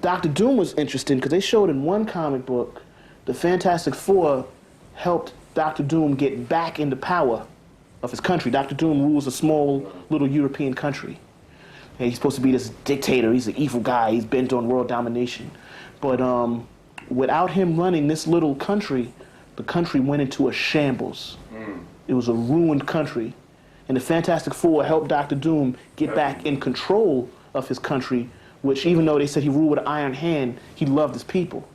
Doctor Doom was interesting because they showed in one comic book the Fantastic Four helped Doctor Doom get back into power of his country. Doctor Doom rules a small little European country. And he's supposed to be this dictator. He's an evil guy. He's bent on world domination. But without him running this little country, the country went into a shambles. It was a ruined country. And the Fantastic Four helped Doctor Doom get back in control of his country, which even though they said he ruled with an iron hand, he loved his people.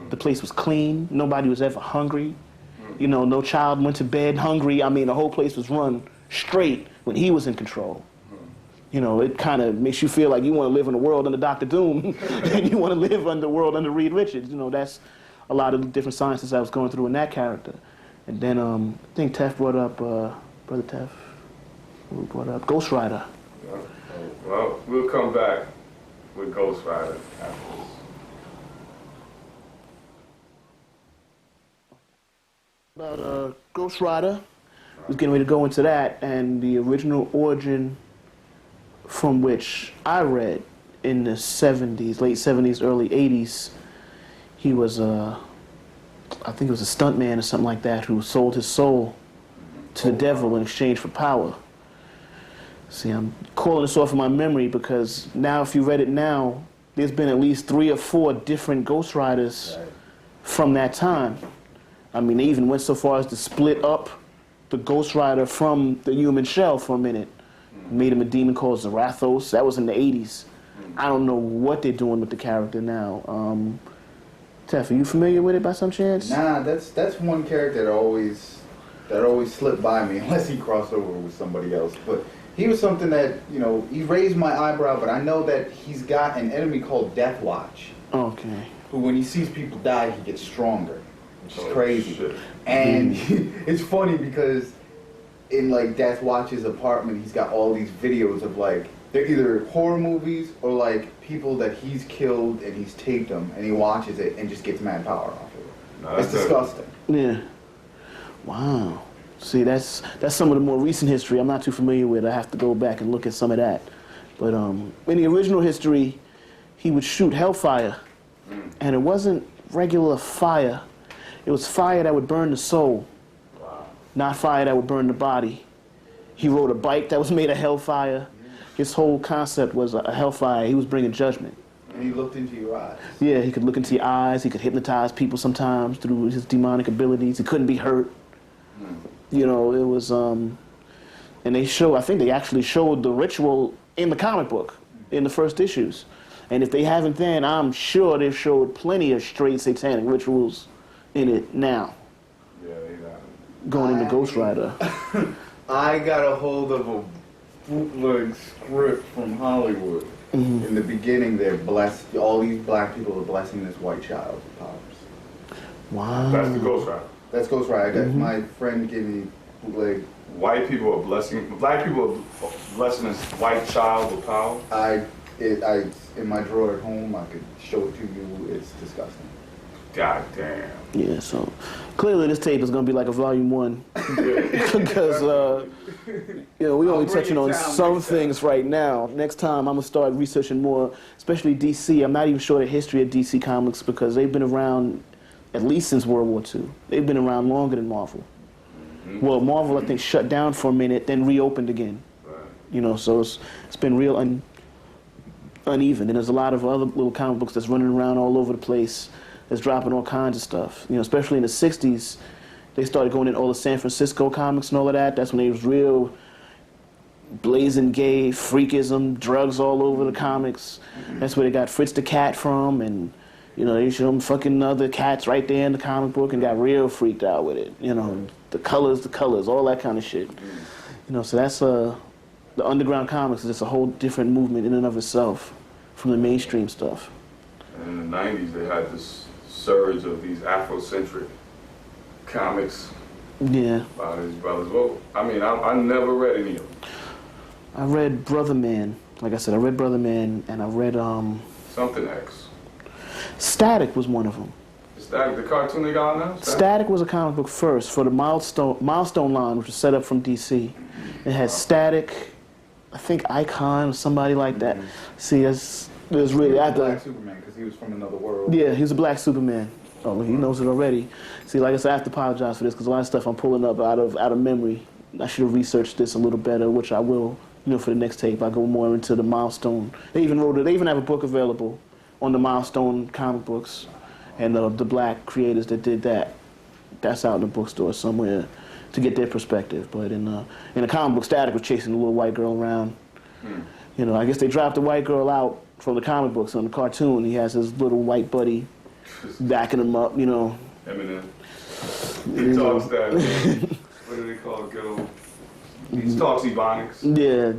The place was clean. Nobody was ever hungry. You know, no child went to bed hungry. I mean, the whole place was run straight when he was in control. You know, it kind of makes you feel like you want to live in a world under Dr. Doom and you want to live in the world under Reed Richards. You know, that's a lot of the different sciences I was going through in that character. And then I think Tef brought up, Brother Tef, who brought up Ghost Rider. Well, we'll come back with Ghost Rider after this. About Ghost Rider, I was getting ready to go into that, and the original origin from which I read in the 70s, late 70s, early 80s, he was I think it was a stuntman or something like that who sold his soul to the devil in exchange for power. See, I'm calling this off of my memory because now if you read it now, there's been at least 3 or 4 different Ghost Riders from that time. I mean, they even went so far as to split up the Ghost Rider from the human shell for a minute. Made him a demon called Zarathos. That was in the 80s. I don't know what they're doing with the character now. Tef, are you familiar with it by some chance? Nah, that's one character that always slipped by me unless he crossed over with somebody else. But he was something that, you know, he raised my eyebrow, but I know that he's got an enemy called Death Watch. Okay. Who, when he sees people die, he gets stronger. Which is crazy. Shit. And it's funny because in like Death Watch's apartment, he's got all these videos of like, they're either horror movies or like people that he's killed and he's taped them and he watches it and just gets mad power off of it. No, it's disgusting. Yeah. Wow. See, that's some of the more recent history I'm not too familiar with. I have to go back and look at some of that. But in the original history, he would shoot hellfire. And it wasn't regular fire. It was fire that would burn the soul. Not fire that would burn the body. He rode a bike that was made of hellfire. His whole concept was a hellfire. He was bringing judgment. And he looked into your eyes. Yeah, he could look into your eyes. He could hypnotize people sometimes through his demonic abilities. He couldn't be hurt. You know, it was, and they show, I think they actually showed the ritual in the comic book, in the first issues. And if they haven't then, I'm sure they've showed plenty of straight satanic rituals in it now. Yeah, they got it. Going into Ghost Rider. I got a hold of a bootleg script from Hollywood. In the beginning, they're blessed. All these black people are blessing this white child with powers. Wow. That's the Ghost Rider. That's Ghost Rider. I got my friend gave me bootleg. White people are blessing. Black people are blessing this white child with power. In my drawer at home, I could show it to you. It's disgusting. God damn. Yeah, so clearly this tape is going to be like a volume 1. Because, we only touching on some things right now. Next time I'm going to start researching more, especially DC. I'm not even sure the history of DC Comics because they've been around at least since World War II. They've been around longer than Marvel. Well, Marvel, I think, shut down for a minute, then reopened again. Right. So it's been real uneven. And there's a lot of other little comic books that's running around all over the place that's dropping all kinds of stuff. Especially in the 60s, they started going in all the San Francisco comics and all of that. That's when they was real blazing gay, freakism, drugs all over the comics. That's where they got Fritz the Cat from, and they showed them fucking other cats right there in the comic book and got real freaked out with it. The colors, all that kind of shit. So that's the underground comics is just a whole different movement in and of itself from the mainstream stuff. And in the 90s, they had this surge of these Afrocentric comics. Yeah. By his brothers. Well, I mean, I never read any of them. I read Brother Man. Like I said, I read Brother Man, and I read Something X. Static was one of them. Static, the cartoon they got now? Static was a comic book first for the Milestone line, which was set up from DC. It had Static, I think Icon or somebody like that. See, it was really after Black Superman because he was from another world. Yeah, he was a Black Superman. Oh, he knows it already. See, like I said, I have to apologize for this because a lot of stuff I'm pulling up out of memory. I should have researched this a little better, which I will. For the next tape, I go more into the Milestone. They even have a book available on the Milestone comic books, and the Black creators that did that. That's out in the bookstore somewhere to get their perspective. But in the comic book, Static was chasing the little white girl around. I guess they dropped the white girl out from the comic books. On the cartoon, he has his little white buddy backing him up. Eminem. He talks that. What do they call it? Good old. He talks Ebonics. Yeah,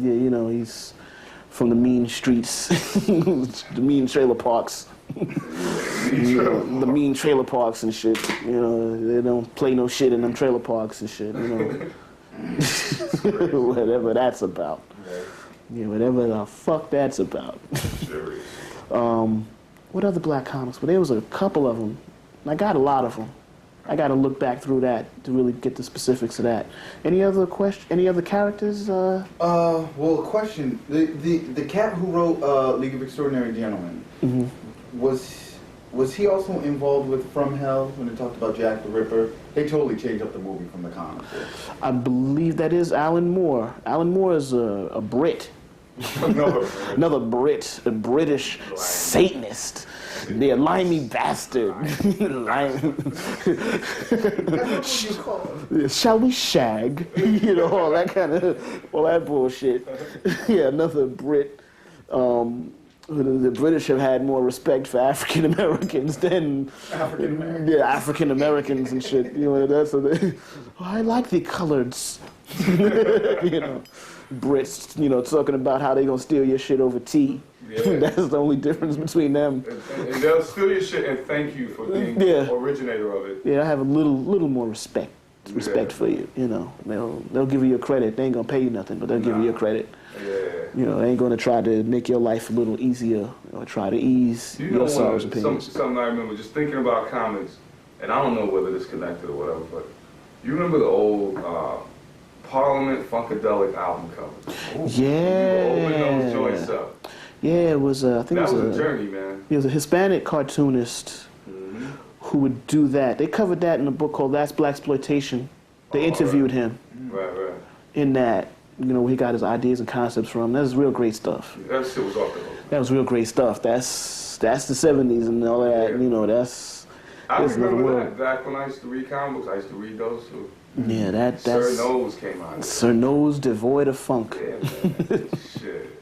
he's from the mean streets, the mean trailer parks. The mean trailer parks and shit. They don't play no shit in them trailer parks and shit. Whatever that's about. Yeah, whatever the fuck that's about. What other Black comics? Well, there was a couple of them. I got a lot of them. I got to look back through that to really get the specifics of that. Any other characters? Well, question. The cat who wrote League of Extraordinary Gentlemen, was he also involved with From Hell when they talked about Jack the Ripper? They totally changed up the movie from the comics. I believe that is Alan Moore. Alan Moore is a Brit. Another Brit, a British Satanist. The limey bastard. Shall we shag? All that bullshit. Yeah, another Brit. The British have had more respect for African Americans than African Americans and shit. That's I like the coloreds. Brits, talking about how they gonna steal your shit over tea. Yeah. That's the only difference between them. And they'll steal your shit and thank you for being the originator of it. Yeah, I have a little more respect for you. They'll give you your credit. They ain't gonna pay you nothing, but they'll give you your credit. Yeah. They ain't gonna try to make your life a little easier or try to ease your sorrows and pains. Something I remember just thinking about comics, and I don't know whether it's connected or whatever, but you remember the old Parliament Funkadelic album covers? Yeah. You open those joints up. Yeah, it was. I think that it was a journey, man. He was a Hispanic cartoonist who would do that. They covered that in a book called That's Blaxploitation. They interviewed him. Right. In that, where he got his ideas and concepts from. That's real great stuff. That shit was off the hook. That was real great stuff. That's the 70s and all that. Yeah. That's. I remember that. Back when I used to read comic books, I used to read those too. Yeah, that's. Sir Nose came out. Sir Nose, devoid of funk. Yeah, man. Shit.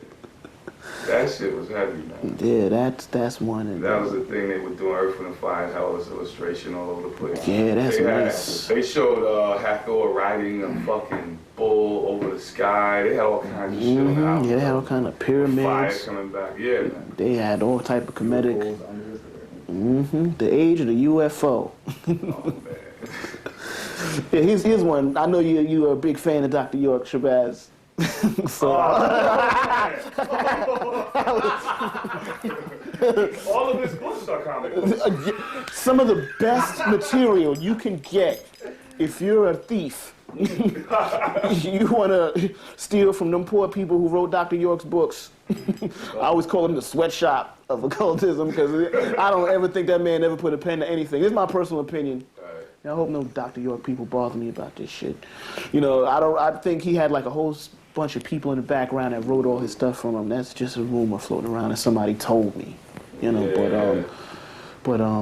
That shit was heavy, man. Yeah, that's one. And that was the thing they were doing. Earth, Wind & Fire, Hellish illustration all over the place. Yeah, that's nice. They showed Hathor riding a fucking bull over the sky. They had all kinds of shit on the album. Yeah, they had all kinds of pyramids. Fire coming back. Yeah, man. They had all type of comedic. The age of the UFO. Oh, man. Yeah, here's one. I know you're a big fan of Dr. York, Shabazz. All of his books are comic books. Some of the best material you can get if you're a thief. You want to steal from them poor people who wrote Dr. York's books. I always call him the sweatshop of occultism because I don't ever think that man ever put a pen to anything. This is my personal opinion. I hope no Dr. York people bother me about this shit. You know, I think he had like a whole bunch of people in the background that wrote all his stuff from him. That's just a rumor floating around and somebody told me. You know, but I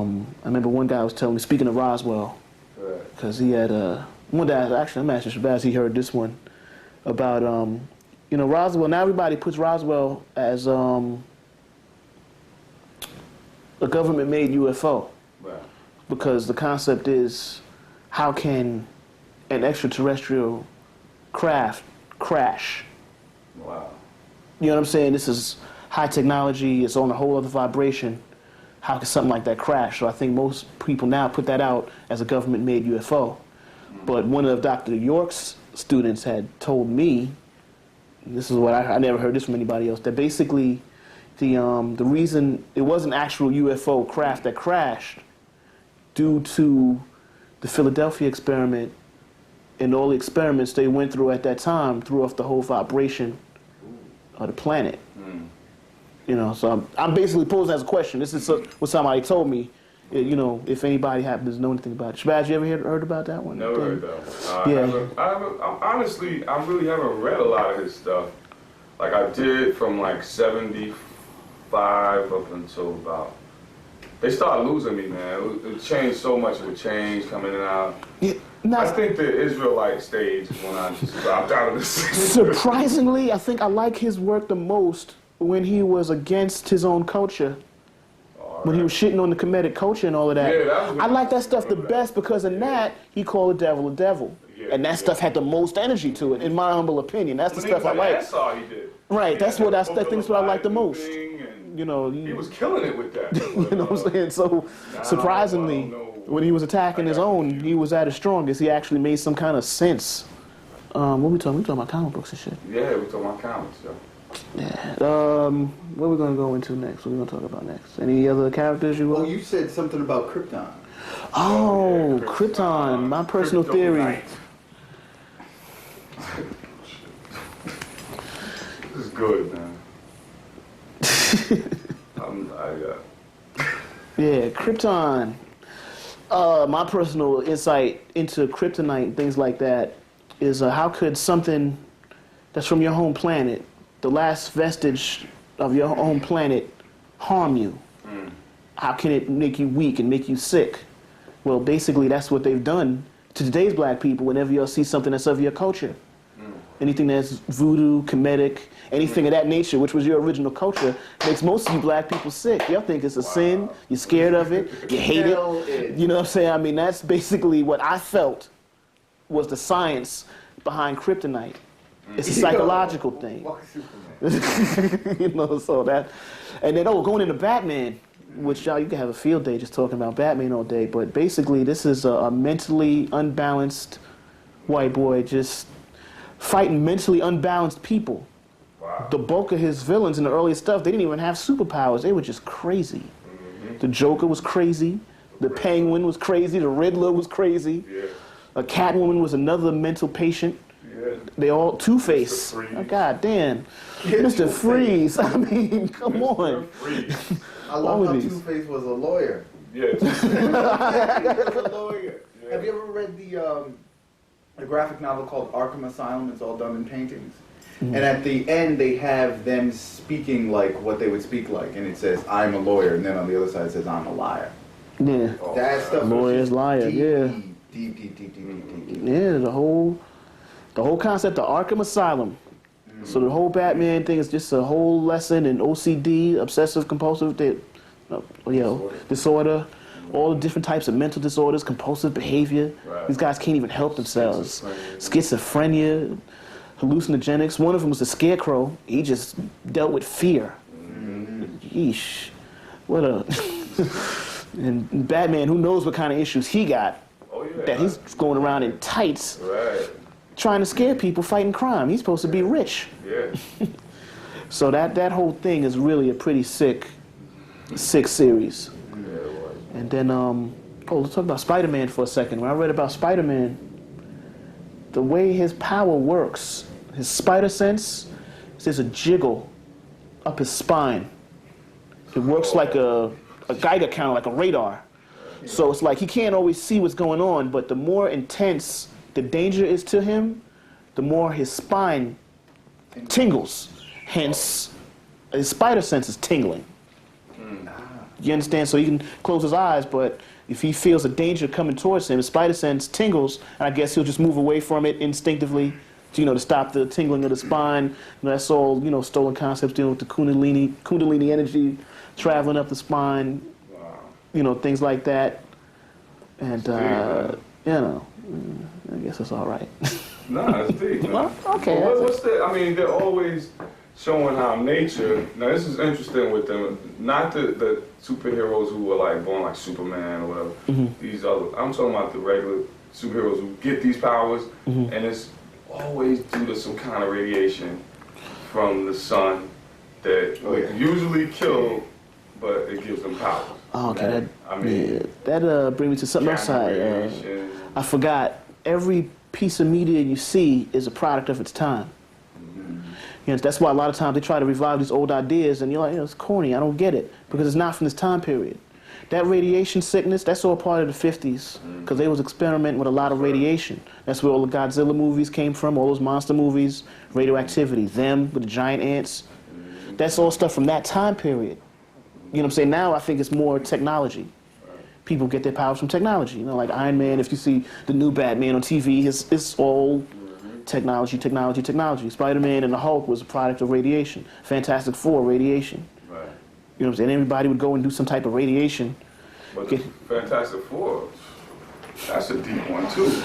remember one guy was telling me, speaking of Razwell, because he had one day, actually, I'm asking Shabazz, he heard this one about, you know, Razwell. Now everybody puts Razwell as a government-made UFO. Right. Because the concept is, how can an extraterrestrial craft crash? Wow. You know what I'm saying? This is high technology. It's on a whole other vibration. How can something like that crash? So I think most people now put that out as a government-made UFO. But one of Dr. York's students had told me, this is what I never heard this from anybody else, that basically the reason it wasn't actual UFO craft that crashed due to the Philadelphia experiment and all the experiments they went through at that time threw off the whole vibration of the planet. You know, so I'm basically posing as a question. This is what somebody told me. You know, if anybody happens to know anything about it. Shabazz, you ever heard about that one? Never heard that one. Honestly, I really haven't read a lot of his stuff. Like I did from like 75 up until about... They started losing me, man. It changed so much. It would change coming in and out. Yeah, I think the Israelite stage is when I just dropped out of this. Surprisingly, I think I like his work the most when he was against his own culture. When he was shitting on the Kemetic culture and all of that. Yeah, I like that stuff the best because in that, he called the devil a devil. Yeah, and that stuff had the most energy to it, in my humble opinion. That's the stuff I like. He did. Right, that's what I think what I like the most. You know, he was killing it with that. You know what I'm saying? So, surprisingly, when he was attacking his own, he was at his strongest. He actually made some kind of sense. What we talking? We talking about comic books and shit. Yeah, we talking about comics, yo. Yeah. What are we gonna go into next? What are we gonna talk about next? Any other characters you want? Well, you said something about Krypton. Oh, yeah, Krypton. My personal theory. This is good, man. Yeah, Krypton. My personal insight into kryptonite and things like that is how could something that's from your home planet, the last vestige of your home planet, harm you? How can it make you weak and make you sick? Well, basically, that's what they've done to today's black people whenever you'll see something that's of your culture. Anything that's voodoo, Kemetic, anything of that nature, which was your original culture, makes most of you black people sick. Y'all think it's a sin, you're scared of it, you hate it. You know what I'm saying? I mean, that's basically what I felt was the science behind kryptonite. It's a psychological thing. You know, so that, and then, going into Batman, which y'all, you can have a field day just talking about Batman all day, but basically this is a mentally unbalanced white boy just fighting mentally unbalanced people. Wow. The bulk of his villains in the earlier stuff, they didn't even have superpowers. They were just crazy. The Joker was crazy. The Penguin was crazy. The Riddler was crazy. Yeah. A Catwoman was another mental patient. Yeah. They all Two-Face. Oh, God damn. Yeah, Mr. Freeze. I mean, come on. I love how Two-Face was a lawyer. Yeah. He was a lawyer. Yeah. Have you ever read the graphic novel called Arkham Asylum? It's all done in paintings. And at the end, they have them speaking like what they would speak like. And it says, I'm a lawyer. And then on the other side, it says, I'm a liar. Yeah. That stuff. Lawyer's liar, yeah. Deep. Yeah, the whole concept of Arkham Asylum. So the whole Batman thing is just a whole lesson in OCD, obsessive compulsive disorder, all the different types of mental disorders, compulsive behavior. Right. These guys can't even help themselves. Schizophrenia, hallucinogenics. One of them was a scarecrow. He just dealt with fear. Yeesh. What a... And Batman, who knows what kind of issues he got. That he's going around in tights, trying to scare people fighting crime. He's supposed to be rich. Yeah. So that whole thing is really a pretty sick 6 series. Yeah, it was. And then, let's talk about Spider-Man for a second. When I read about Spider-Man, the way his power works, his spider sense, there's a jiggle up his spine. It works like a Geiger counter, like a radar. So it's like he can't always see what's going on, but the more intense the danger is to him, the more his spine tingles. Hence, his spider sense is tingling. You understand? So he can close his eyes, but if he feels a danger coming towards him, his spider sense tingles, and I guess he'll just move away from it instinctively, to stop the tingling of the spine. That's all, stolen concepts dealing with the Kundalini energy traveling up the spine. Wow. Things like that. And, I guess that's all right. Nah, it's deep, man. Well, okay. Well, what's the, they're always showing how nature, now this is interesting with them, not the superheroes who are like born like Superman or whatever, these other, I'm talking about the regular superheroes who get these powers, and it's always due to some kind of radiation from the sun that usually kill, but it gives them powers. Oh, okay. That brings me to something else I forgot. Every piece of media you see is a product of its time. That's why a lot of times they try to revive these old ideas, and you're like, it's corny, I don't get it, because it's not from this time period. That radiation sickness, that's all part of the 50s, because they was experimenting with a lot of radiation. That's where all the Godzilla movies came from, all those monster movies, radioactivity, them with the giant ants. That's all stuff from that time period. You know what I'm saying? Now I think it's more technology. People get their powers from technology. Like Ironman, if you see the new Batman on TV, it's all technology. Spider-Man and the Hulk was a product of radiation. Fantastic Four, radiation. Right. You know what I'm saying? Everybody would go and do some type of radiation. But the Fantastic Four, that's a deep one too.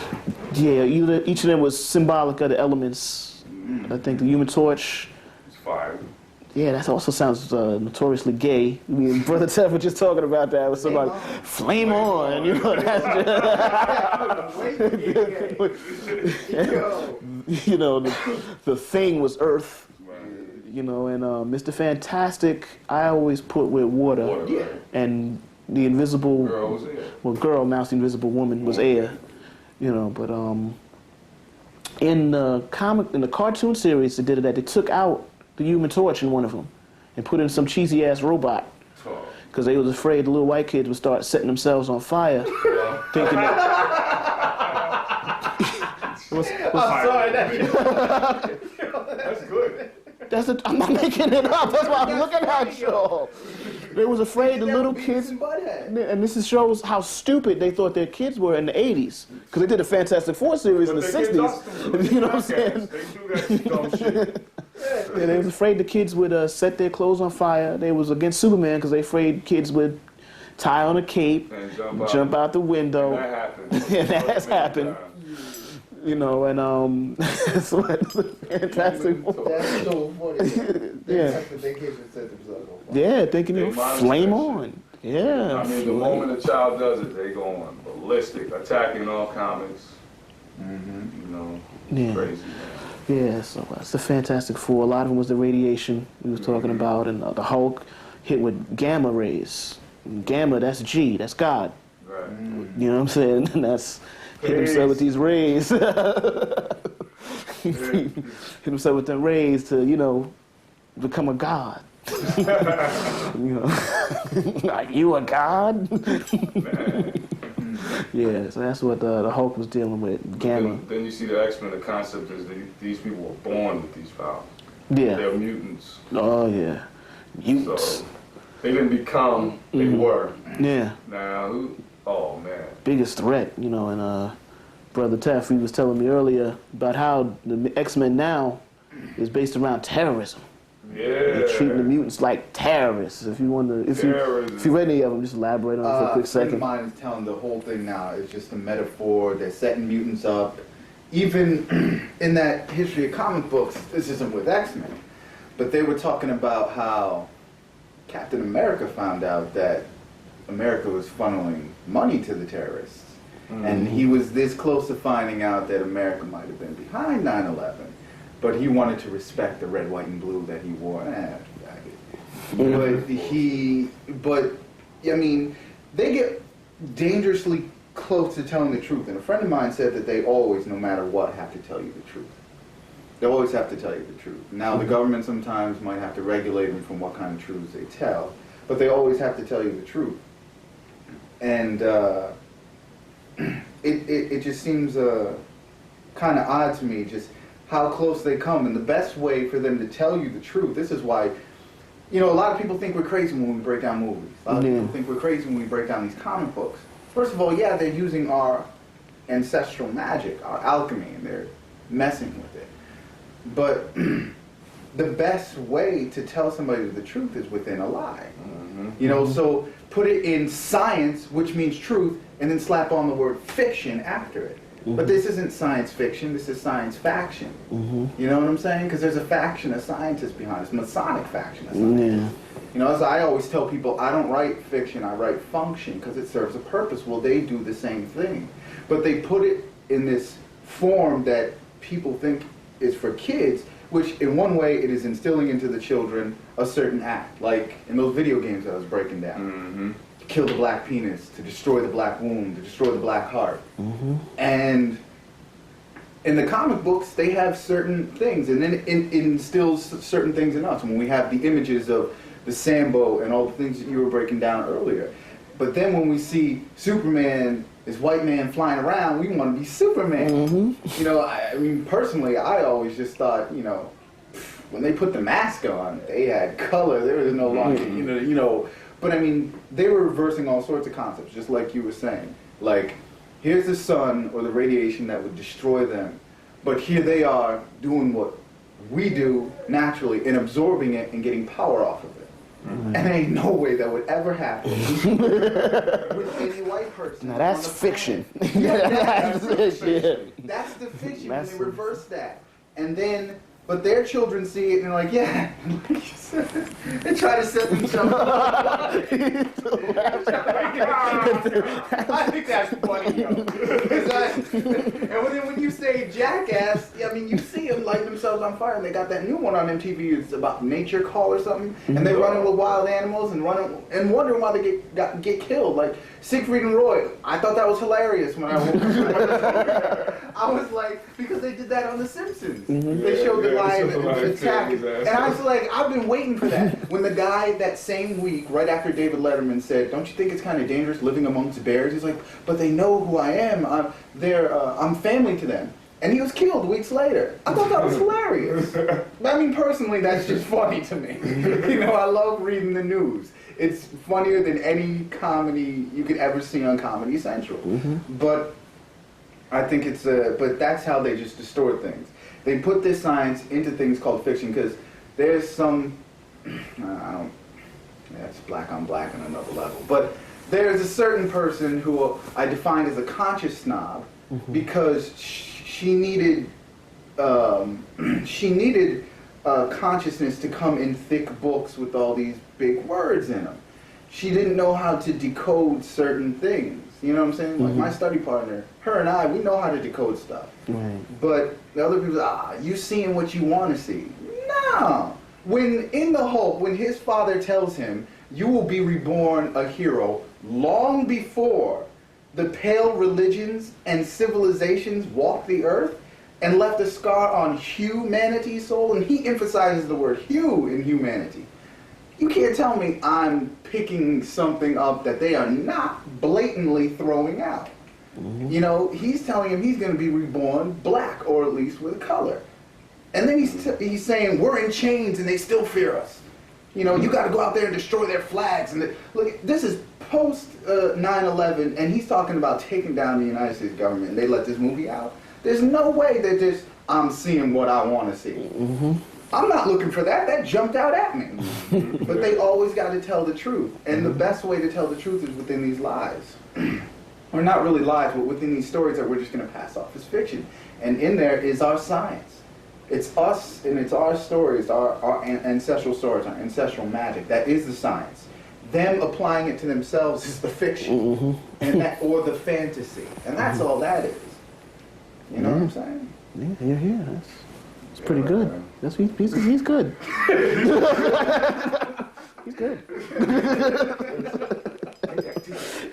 Yeah, each of them was symbolic of the elements. I think the Human Torch. It's fire. Yeah, that also sounds notoriously gay. Me and Brother Tev were just talking about that with somebody. Flame on, the Thing was Earth. And Mr. Fantastic, I always put with water. Yeah. And the invisible Girl was air. Well, girl, now it's the invisible woman, was air. But in the cartoon series they did that, they took out the Human Torch in one of them and put in some cheesy ass robot because they was afraid the little white kids would start setting themselves on fire, thinking that. I'm sorry. That's good. I'm not making it up. That's why I'm looking at you. They was afraid the little kids, and this shows how stupid they thought their kids were in the 80s, because they did a Fantastic Four series in the 60s. You know what I'm saying? They do that dumb shit. Yeah, they was afraid the kids would set their clothes on fire. They was against Superman because they afraid kids would tie on a cape, and jump out the window. And that happened. And that has happened. That's what Fantastic Four. That's so funny. Yeah. They came and set themselves on fire. Yeah, thinking They it would flame on. Yeah. The moment a child does it, they go on ballistic, attacking all comics. Yeah. Crazy, man. Yeah, so it's the Fantastic Four. A lot of them was the radiation we was talking about, and the Hulk hit with gamma rays. Gamma, that's G, that's God. Right. You know what I'm saying? And that's hit himself with these rays. Hit himself with them rays to, become a god. Like you a god? Yeah, so that's what the Hulk was dealing with, gamma. Then you see the X-Men, the concept is that these people were born with these powers. Yeah. They're mutants. Oh, yeah. Mutants. So they didn't become, they were. Yeah. Now, oh man. Biggest threat, and Brother Teff, he was telling me earlier about how the X-Men now is based around terrorism. Yeah. They're treating the mutants like terrorists. If you wonder, if you read any of them, just elaborate on it for a quick second. Mine is telling the whole thing now. It's just a metaphor. They're setting mutants up. Even in that history of comic books, this isn't with X-Men, but they were talking about how Captain America found out that America was funneling money to the terrorists. And he was this close to finding out that America might have been behind 9/11, but he wanted to respect the red, white, and blue that he wore. but I mean, they get dangerously close to telling the truth. And a friend of mine said that they always, no matter what, have to tell you the truth. They always have to tell you the truth. Now, the government sometimes might have to regulate them from what kind of truths they tell, but they always have to tell you the truth. And it just seems kind of odd to me, just how close they come. And the best way for them to tell you the truth, this is why, you know, a lot of people think we're crazy when we break down movies. A lot of people think we're crazy when we break down these comic books. First of all, yeah, they're using our ancestral magic, our alchemy, and they're messing with it. But the best way to tell somebody the truth is within a lie. You know, so put it in science, which means truth, and then slap on the word fiction after it. But this isn't science fiction, this is science faction. You know what I'm saying? Because there's a faction of scientists behind us, Masonic faction of scientists. You know, as I always tell people, I don't write fiction, I write function, because it serves a purpose. Well, they do the same thing. But they put it in this form that people think is for kids, which in one way it is instilling into the children a certain act. Like in those video games that I was breaking down. To kill the black penis, to destroy the black womb, to destroy the black heart. And in the comic books, they have certain things, and then it instills certain things in us. When we have the images of the Sambo and all the things that you were breaking down earlier. But then when we see Superman, this white man flying around, we want to be Superman. You know, I mean, personally, I always just thought, you know, when they put the mask on, they had color. There was no longer, you know. But I mean, they were reversing all sorts of concepts, just like you were saying. Like, here's the sun or the radiation that would destroy them, but here they are doing what we do naturally and absorbing it and getting power off of it. And there ain't no way that would ever happen with any white person. Now that's fiction. That's the fiction. That's the fiction when they reverse that. And then, but their children see it and they're like, yeah. They try to set themselves up. I think that's funny, though. And then when you say jackass, I mean, you see them light themselves on fire, and they got that new one on MTV. It's about Nature Call or something, and they're running with wild animals and running and wondering why they get killed. Like Siegfried and Roy, I thought that was hilarious when I woke up. I was like, because they did that on The Simpsons. They showed the lion attack, and I was like, I've been waiting for that. When the guy that same week, right after David Letterman said, "Don't you think it's kind of dangerous living amongst bears?" He's like, "But they know who I am. I'm family to them." And he was killed weeks later. I thought that was hilarious. I mean, personally, that's just funny to me. You know, I love reading the news. It's funnier than any comedy you could ever see on Comedy Central. But I think it's but that's how they just distort things. They put this science into things called fiction because there's some, it's black on black on another level. But there's a certain person who I defined as a conscious snob because she needed consciousness to come in thick books with all these big words in them. She didn't know how to decode certain things. You know what I'm saying? Like my study partner, her and I, we know how to decode stuff. But the other people, you seeing what you want to see. No. When in the Hulk, when his father tells him, you will be reborn a hero long before the pale religions and civilizations walked the earth and left a scar on humanity's soul, and he emphasizes the word hue in humanity. You can't tell me I'm picking something up that they are not blatantly throwing out. You know, he's telling him he's going to be reborn black, or at least with color. And then he's saying, we're in chains and they still fear us. You know, you got to go out there and destroy their flags. And look, this is post 9/11, and he's talking about taking down the United States government, and they let this movie out. There's no way that I'm seeing what I want to see. I'm not looking for that. That jumped out at me. But they always got to tell the truth. And the best way to tell the truth is within these lies. Or not really lies, but within these stories that we're just going to pass off as fiction. And in there is our science. It's us, and it's our stories, our ancestral stories, our ancestral magic. That is the science. Them applying it to themselves is the fiction, and or the fantasy. And that's all that is. You know what I'm saying? Yeah. That's pretty good. He's good. He's good.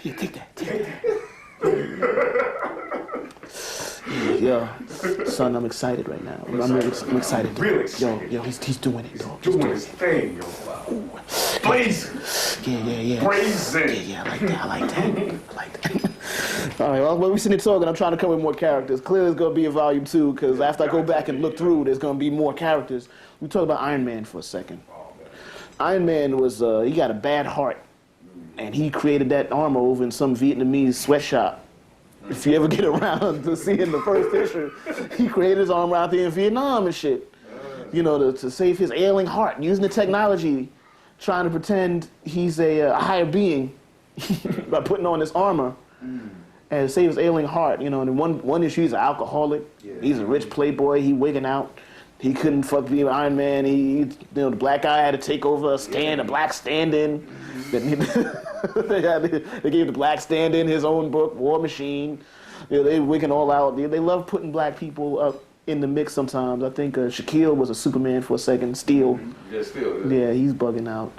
Yeah, take that. Yeah, son, I'm excited right now. I'm excited. Really excited. Yo, he's doing it, dog. Doing his thing, yo. Blaze. Yeah. Blazing. Yeah, I like that. All right, well, when we sitting there talking, I'm trying to come with more characters. Clearly, it's going to be a volume 2, because after I go back and look through, there's going to be more characters. We talk about Iron Man for a second. Iron Man was, he got a bad heart, and he created that armor over in some Vietnamese sweatshop. If you ever get around to seeing the first issue, he created his armor out there in Vietnam and shit. You know, to save his ailing heart, using the technology, trying to pretend he's a higher being by putting on this armor and save his ailing heart. You know, and in one issue, he's an alcoholic. Yeah. He's a rich playboy. He wigging out. He couldn't fuck be Iron Man. The black guy had to take over a black stand-in. They gave the black stand-in his own book, War Machine. You know, they wigging all out. They love putting black people up in the mix sometimes. I think Shaquille was a Superman for a second. Steel. Yeah, Steel. Yeah, he's bugging out.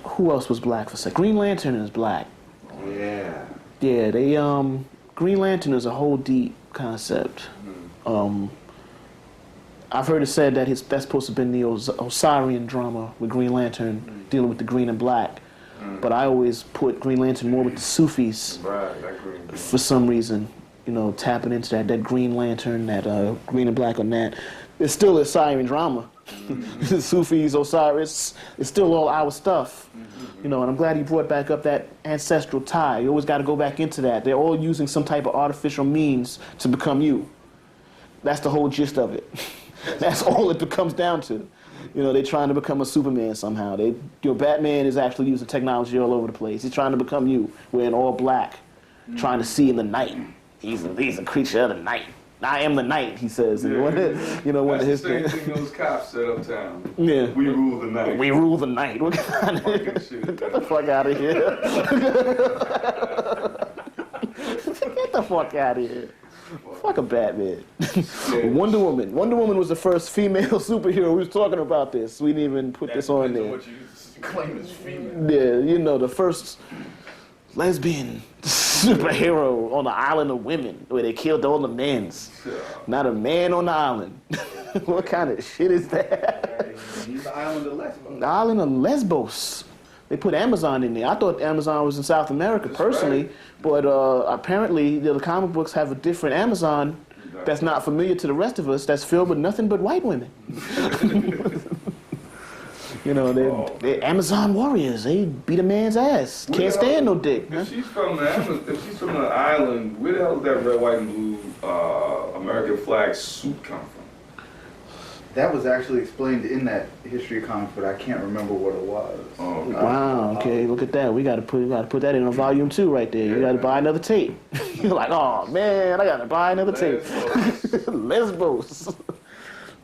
Who else was black for a second? Green Lantern is black. Yeah. Yeah, they Green Lantern is a whole deep concept. I've heard it said that that's supposed to have been the Osirian drama with Green Lantern dealing with the green and black. But I always put Green Lantern more with the Sufis for some reason. You know, tapping into that Green Lantern, that green and black on that. It's still a Osirian drama. The Sufis, Osiris, it's still all our stuff. You know, and I'm glad he brought back up that ancestral tie. You always got to go back into that. They're all using some type of artificial means to become you. That's the whole gist of it. That's all it comes down to. You know, they're trying to become a Superman somehow. Batman is actually using technology all over the place. He's trying to become you, wearing all black, trying to see in the night. He's a creature of the night. I am the night, he says. Yeah. One of his same thing those cops said uptown. Yeah. We rule the night. We rule the night. What kind of shit? Get the fuck out of here. Get the fuck out of here. Fuck a Batman. Wonder Woman. Wonder Woman was the first female superhero. We was talking about this. We didn't even put this on there. What you claim is female. Yeah, you know, the first lesbian superhero on the island of women where they killed all the men. Not a man on the island. What kind of shit is that? He's the island of Lesbos. The island of Lesbos. They put Amazon in there. I thought Amazon was in South America personally, but apparently the comic books have a different Amazon that's not familiar to the rest of us, that's filled with nothing but white women. You know, they're Amazon warriors. They beat a man's ass. Can't stand no dick. If she's from the island, where the hell did that red, white, and blue American flag suit come from? That was actually explained in that history of comics, but I can't remember what it was. Oh, okay. Wow. Okay, look at that. We got to put that in a volume 2 right there. You got to buy another tape. You're like, oh man, I got to buy another tape. Lesbos.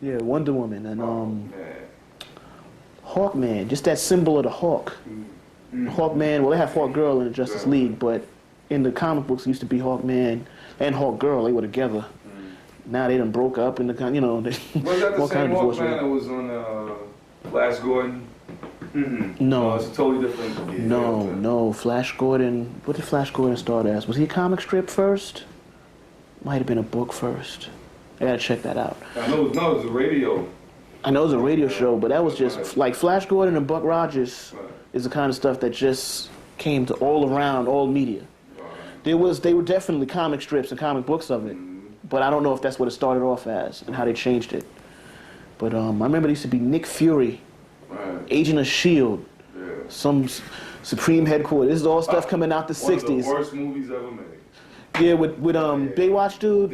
Yeah, Wonder Woman and Hawkman. Just that symbol of the hawk. Hawkman. Well, they have Hawkgirl in the Justice League, but in the comic books, it used to be Hawkman and Hawkgirl. They were together. Now they done broke up in the was that the same Hawkman that was on Flash Gordon? No. It's a totally different. No. Flash Gordon. What did Flash Gordon start as? Was he a comic strip first? Might have been a book first. I gotta check that out. I know. No, it was a radio. I know it was a radio show, but that was just like Flash Gordon and Buck Rogers is the kind of stuff that just came to all around all media. They were definitely comic strips and comic books of it. But I don't know if that's what it started off as and how they changed it. But I remember there used to be Nick Fury, Agent of S.H.I.E.L.D., some Supreme Headquarters. This is all stuff coming out the 60s. One of the worst movies ever made. Yeah, with Baywatch dude,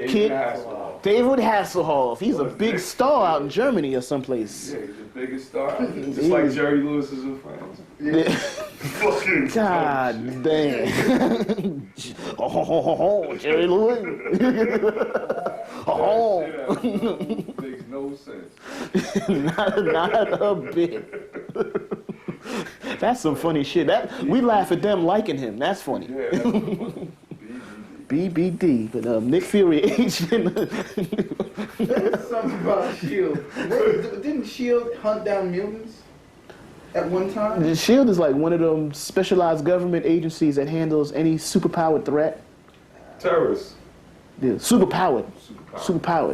David Hasselhoff. He's a big star out in Germany or someplace. Yeah, he's the biggest star. Just like Jerry Lewis is in France. Yeah. Fucking God damn. Jerry Lewis. Makes no sense. not a bit. That's some funny shit. We laugh at them liking him. That's funny. Yeah, that's funny. BBD, but Nick Fury agent. That's so something about S.H.I.E.L.D. Didn't S.H.I.E.L.D. hunt down mutants at one time? The S.H.I.E.L.D. is like one of them specialized government agencies that handles any superpowered threat. Terrorists. Yeah, superpowered,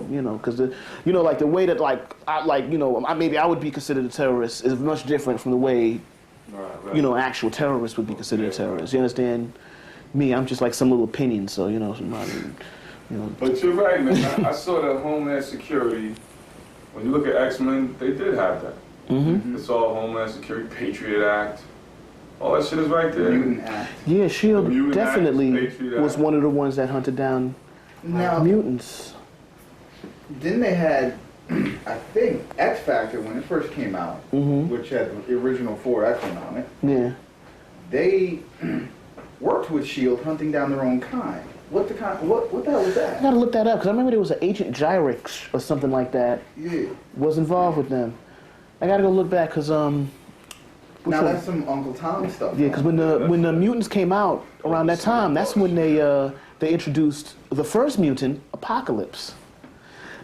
you know, because like the way that maybe I would be considered a terrorist is much different from the way, Right. Actual terrorists would be considered a terrorist. You understand? Me, I'm just like some little opinion, so somebody, But you're right, man. I saw that Homeland Security. When you look at X-Men, they did have that. Mm-hmm. It's all Homeland Security, Patriot Act. All that shit is right there. Mutant Act. Yeah, S.H.I.E.L.D. Mutant Act, definitely Patriot was Act. one of the ones that hunted down Now, mutants. then they had, I think, X Factor when it first came out, Mm-hmm. which had the original 4 X-Men on it. Yeah. They worked with S.H.I.E.L.D. hunting down their own kind. What the hell was I that? gotta look that up because I remember there was an Agent Gyrix or something like that Yeah. was involved with them. I gotta go look back because Now that's some Uncle Tom stuff. yeah, because when the mutants came out around that time, that's when they introduced the first mutant, Apocalypse,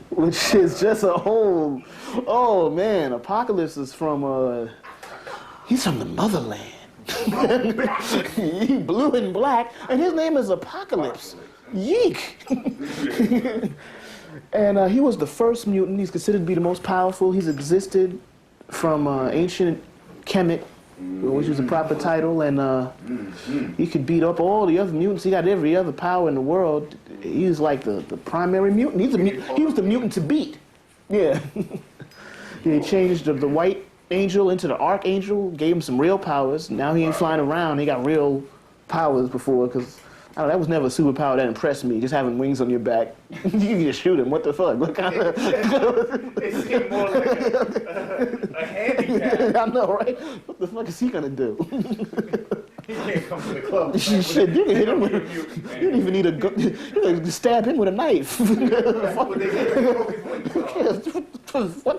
which is just a whole. Oh man, Apocalypse is from he's from the motherland. He blue and black, and his name is Apocalypse. Yeek. And he was the first mutant. He's considered to be the most powerful. He's existed from ancient Kemet, which is a proper title, and he could beat up all the other mutants. He got every other power in the world. He's like the primary mutant. He was the mutant to beat. Yeah. He changed the white angel into the archangel, gave him some real powers. Now he ain't flying around. He got real powers before, because that was never a superpower that impressed me. Just having wings on your back, you can just shoot him. What the fuck? What kind of? It seemed more like a handicap. I know, right? What the fuck is he gonna do? He can't come to the club. Shit, you can hit him with. You don't even need a gun. You can stab him with a knife. What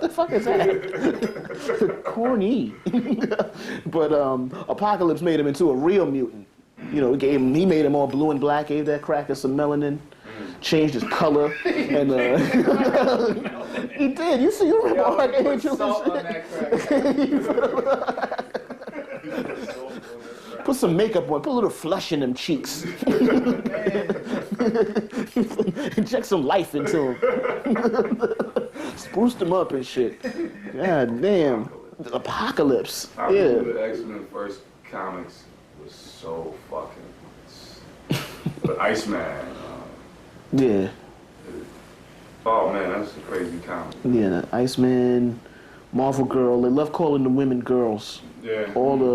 the fuck is that? Corny. But Apocalypse made him into a real mutant. He made him all blue and black, gave that cracker some melanin, changed his color, and he did. You remember Archangel? Salt on that crack. Put some makeup on, put a little flush in them cheeks. Inject some life into him. Spruced him up and shit. God damn. Apocalypse. I remember the X-Men first comics was so fucking. But Iceman. Yeah. Oh man, that's a crazy comic. Yeah, Iceman, Marvel Girl. They love calling the women girls. Yeah.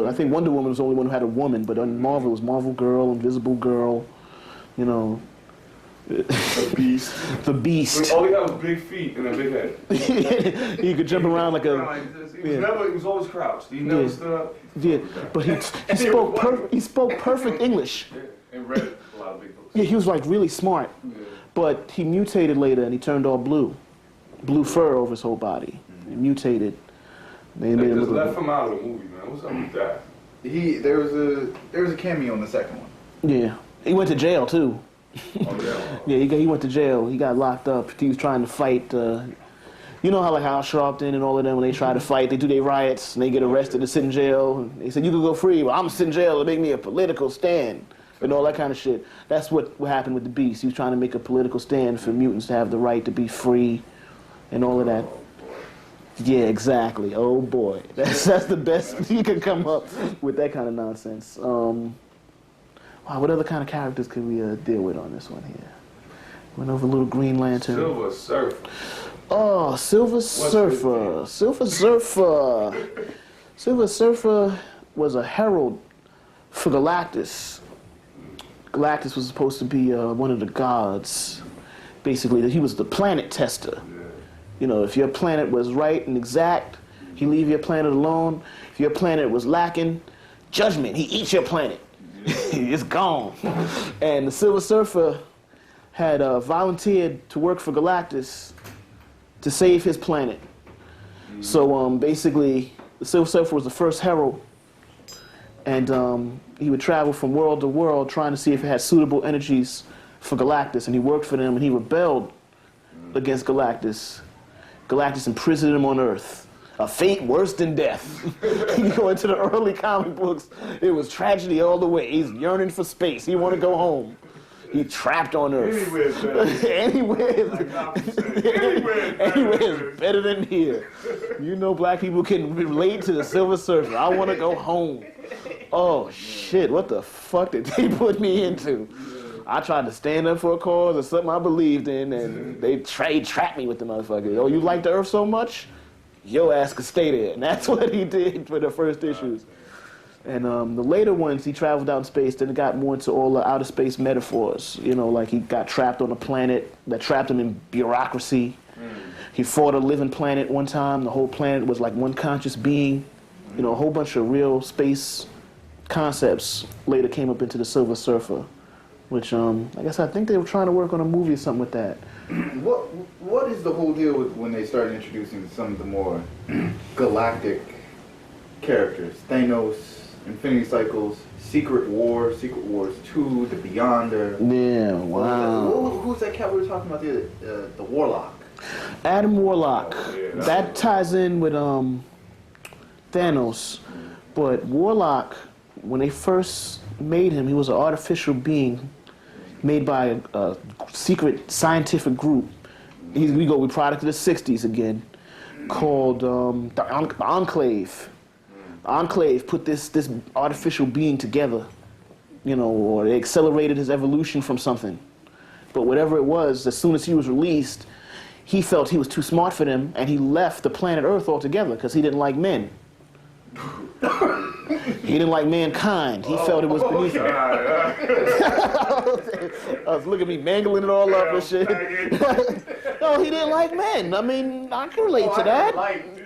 I think Wonder Woman was the only one who had a woman, but on Marvel it was Marvel Girl, Invisible Girl, The Beast. The Beast. All he had was big feet and a big head. He could jump around like a. He was always crouched. He never stood up. Yeah, but he spoke perfect English. Yeah, and read a lot of big books. Yeah, he was like really smart, but he mutated later and he turned all blue fur over his whole body. He mutated. They made him just look left him out of the movie, man. What's up with that? There was a cameo in the second one. Yeah, he went to jail too. Oh yeah. Yeah, he went to jail. He got locked up. He was trying to fight. You know how like Al Sharpton and all of them, when they try to fight, they do their riots and they get arrested and sit in jail. And they said, you can go free, but I'm gonna sit in jail to make me a political stand and all that kind of shit. That's what happened with the Beast. He was trying to make a political stand for mutants to have the right to be free and all of that. Yeah, exactly. Oh boy, that's the best you can come up with that kind of nonsense. Wow, what other kind of characters could we deal with on this one here? Went over Little Green Lantern. Silver Surfer. Oh, Silver Surfer. Silver Surfer. Silver Surfer was a herald for Galactus. Galactus was supposed to be one of the gods. Basically, he was the planet tester. If your planet was right and exact, he leave your planet alone. If your planet was lacking, judgment, he eats your planet. It's gone. And the Silver Surfer had volunteered to work for Galactus to save his planet. So basically, the Silver Surfer was the first herald, and he would travel from world to world trying to see if it had suitable energies for Galactus, and he worked for them, and he rebelled against Galactus. Galactus imprisoned him on Earth. A fate worse than death. You go into the early comic books, it was tragedy all the way. He's yearning for space. He want to go home. He trapped on Earth. Anywhere is better than here. You know, black people can relate to the Silver Surfer. I want to go home. Oh shit! What the fuck did they put me into? I tried to stand up for a cause or something I believed in, and they trapped me with the motherfucker. Oh, you like the Earth so much? Your ass could stay there. And that's what he did for the first issues. And the later ones, he traveled out in space, then it got more into all the outer space metaphors. You know, like he got trapped on a planet that trapped him in bureaucracy. He fought a living planet one time. The whole planet was like one conscious being. You know, a whole bunch of real space concepts later came up into the Silver Surfer, which I guess I think they were trying to work on a movie or something with that. What is the whole deal with when they started introducing some of the more galactic characters? Thanos, Infinity Cycles, Secret Wars 2, The Beyonder. Yeah, wow. Who's that cat we were talking about the Warlock? Adam Warlock. That ties in with Thanos. But Warlock, when they first made him, he was an artificial being made by a secret scientific group. We product of the 60s again, called the Enclave. The Enclave put this artificial being together, you know, or they accelerated his evolution from something. But whatever it was, as soon as he was released, he felt he was too smart for them, and he left the planet Earth altogether because he didn't like men. He didn't like mankind. He felt it was beneath him. Look at me mangling it all up and shit. No, he didn't like men. I mean, I can relate to that.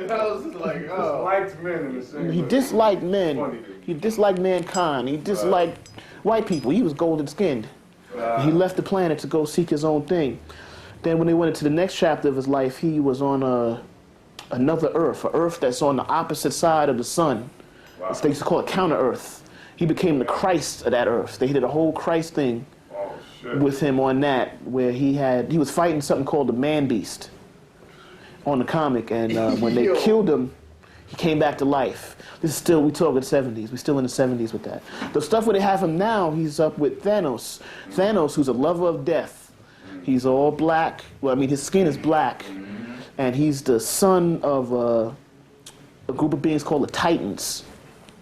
Disliked men in the same He way. disliked men. He disliked mankind. He disliked white people. He was golden skinned. He left the planet to go seek his own thing. Then when they went into the next chapter of his life, he was on another Earth, an Earth that's on the opposite side of the sun. Wow. They used to call it counter-Earth. He became the Christ of that Earth. They did a whole Christ thing with him on that, where he was fighting something called the Man-Beast on the comic, and when they killed him, he came back to life. This is still, we talk in the 70s. We're still in the 70s with that. The stuff where they have him now, he's up with Thanos. Thanos, who's a lover of death. He's all black. Well, I mean, his skin is black. And he's the son of a group of beings called the Titans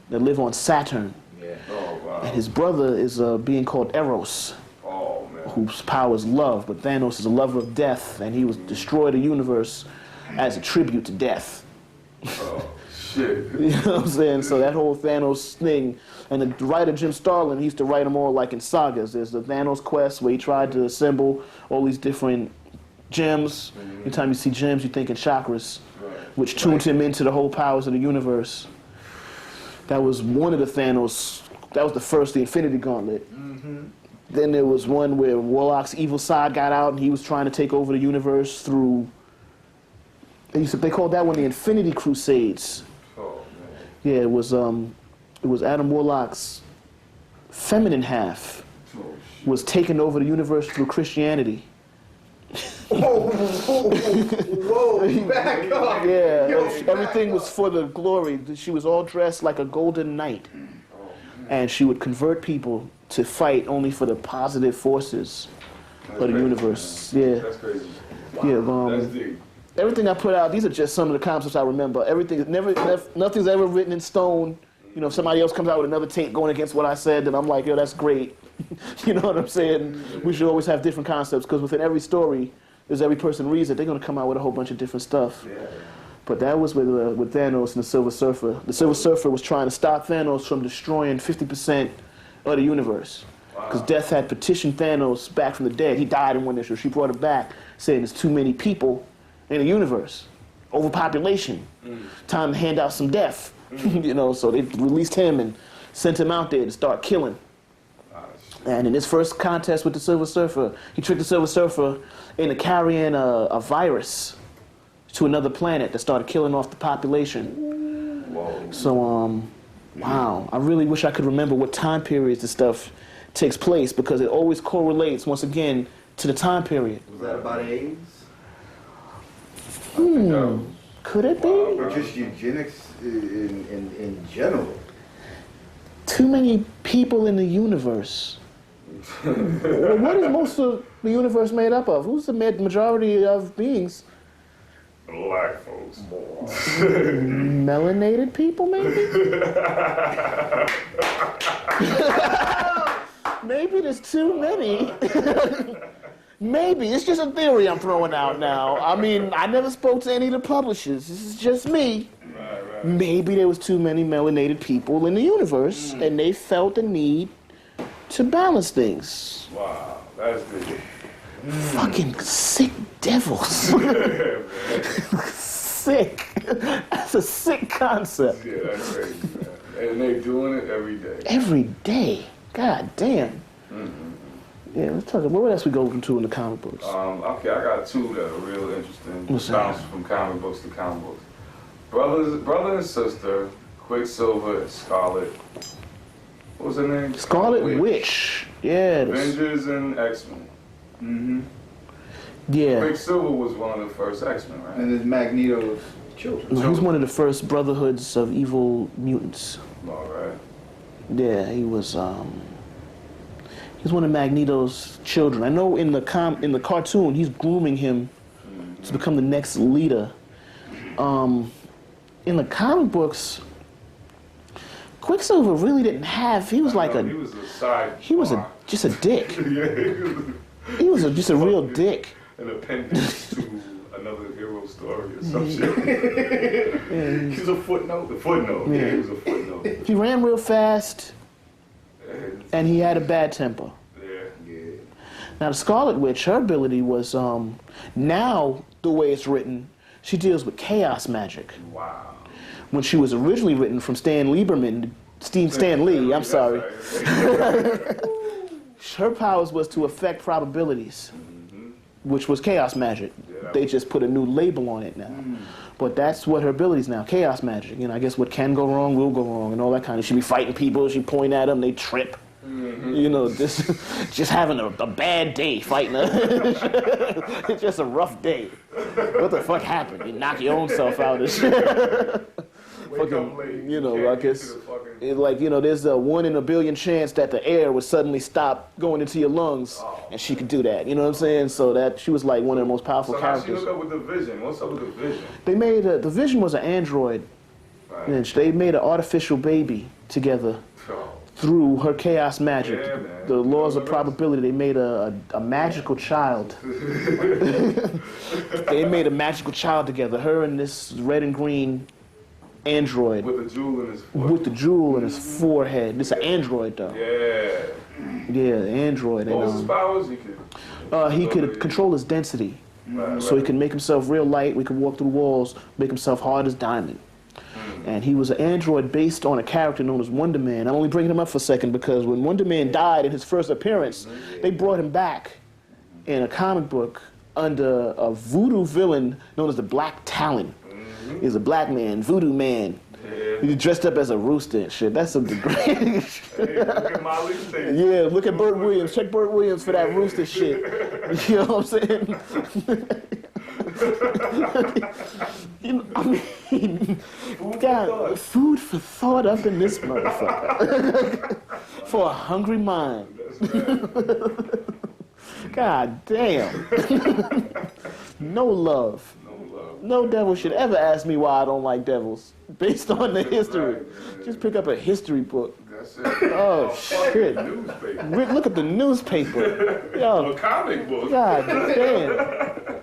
that live on Saturn. Yeah. Oh, wow. And his brother is a being called Eros, whose power is love. But Thanos is a lover of death, and he was destroyed the universe as a tribute to death. Oh, shit. You know what I'm saying? So that whole Thanos thing, and the writer Jim Starlin, he used to write them all like in sagas. There's the Thanos quest where he tried to assemble all these different gems. Anytime you see gems, you think in chakras, which tuned him into the whole powers of the universe. That was one of the Thanos. That was the first, the Infinity Gauntlet. Then there was one where Warlock's evil side got out, and he was trying to take over the universe through. They called that one the Infinity Crusades. Oh, man. Yeah, it was Adam Warlock's feminine half was taking over the universe through Christianity. Whoa, back up. Yeah, everything was for the glory. She was all dressed like a golden knight. And she would convert people to fight only for the positive forces of the universe. Yeah. That's crazy. Yeah, That's deep. everything I put out, these are just some of the concepts I remember. Nothing's ever written in stone. You know, if somebody else comes out with another take going against what I said, then I'm like, yo, that's great. You know what I'm saying? We should always have different concepts, because within every story, as every person reads it, they're going to come out with a whole bunch of different stuff. Yeah. But that was with Thanos and the Silver Surfer. The Silver Surfer was trying to stop Thanos from destroying 50% of the universe. Because Death had petitioned Thanos back from the dead. He died in one issue. She brought him back, saying there's too many people in the universe. Overpopulation. Time to hand out some death. You know, so they released him and sent him out there to start killing. And in his first contest with the Silver Surfer, he tricked the Silver Surfer into carrying a virus to another planet that started killing off the population. Whoa. So, wow. I really wish I could remember what time periods this stuff takes place, because it always correlates, once again, to the time period. Was that about AIDS? Could it be? Or just eugenics in general. Too many people in the universe. Well, what is most of the universe made up of? Who's the majority of beings? Black folks. Melanated people, maybe? Maybe there's too many. Maybe. It's just a theory I'm throwing out now. I mean, I never spoke to any of the publishers. This is just me. Right. Maybe there was too many melanated people in the universe, and they felt the need to balance things. Wow, that's good. Fucking sick devils. Sick. That's a sick concept. Yeah, that's crazy, man. And they're doing it every day. Every day. God damn. Yeah, let's talk about what else we go into in the comic books. Okay, I got two that are real interesting. What's that? Bounce from comic books to comic books. Brother and sister, Quicksilver and Scarlet. What was her name? Scarlet Witch. Yeah. Avengers and X-Men. Yeah. Quicksilver was one of the first X-Men, right? And it's Magneto's children. He was one of the first brotherhoods of evil mutants. All right. Yeah, he was one of Magneto's children. I know in the cartoon he's grooming him to become the next leader. In the comic books, Quicksilver really didn't have. He was like he was a side. He was just a dick. Yeah, He was just a real dick. An appendix to another hero story or some shit. He's a footnote. The footnote. Yeah. Yeah, he was a footnote. He ran real fast, and he had a bad temper. Yeah. Now, the Scarlet Witch, her ability was, now, the way it's written, she deals with chaos magic. Wow. When she was originally written from Stan Lee, I'm sorry. Right. Her powers was to affect probabilities, which was chaos magic. Yeah, They just put a new label on it now. But that's what her abilities now, chaos magic. You know, I guess what can go wrong will go wrong and all that kind of. She be fighting people, she point at them, they trip. You know, just having a bad day fighting her. It's just a rough day. What the fuck happened? You knock your own self out and shit. Wake up late. You know, Can't I get guess to the fucking- it's like, you know, there's a 1 in a billion chance that the air would suddenly stop going into your lungs, and she could do that. You know what I'm saying? So that she was like one of the most powerful So how she characters. hook up with the Vision? What's up with the Vision? They made the Vision was an android, Right. and they made an artificial baby together Oh. through her chaos magic. Yeah, man. The laws of probability. They made a magical child. They made a magical child together. Her and this red and green android With the jewel in his foot. with the jewel in his forehead. This is an android though. Yeah. Yeah, the android. What was his And, powers? he could control his density, Right, so he right. could make himself real light. We could walk through walls, make himself hard as diamond. And he was an android based on a character known as Wonder Man. I'm only bringing him up for a second because when Wonder Man died in his first appearance, they brought him back in a comic book under a voodoo villain known as the Black Talon. He's a black man, voodoo man. Yeah. He's dressed up as a rooster and shit. That's some degrading shit. Hey, look at Molly's thing. Yeah, look at Burt Williams. Check Burt Williams for that rooster shit. You know what I'm saying? You know, I mean, God, food for thought up in this motherfucker. For a hungry mind. That's right. God damn. No love. No love. No devil should ever ask me why I don't like devils, based on the history. Right, man. Just pick up a history book. That's it. Oh, shit. Newspaper. Look at the newspaper. Yo, A comic book. God damn.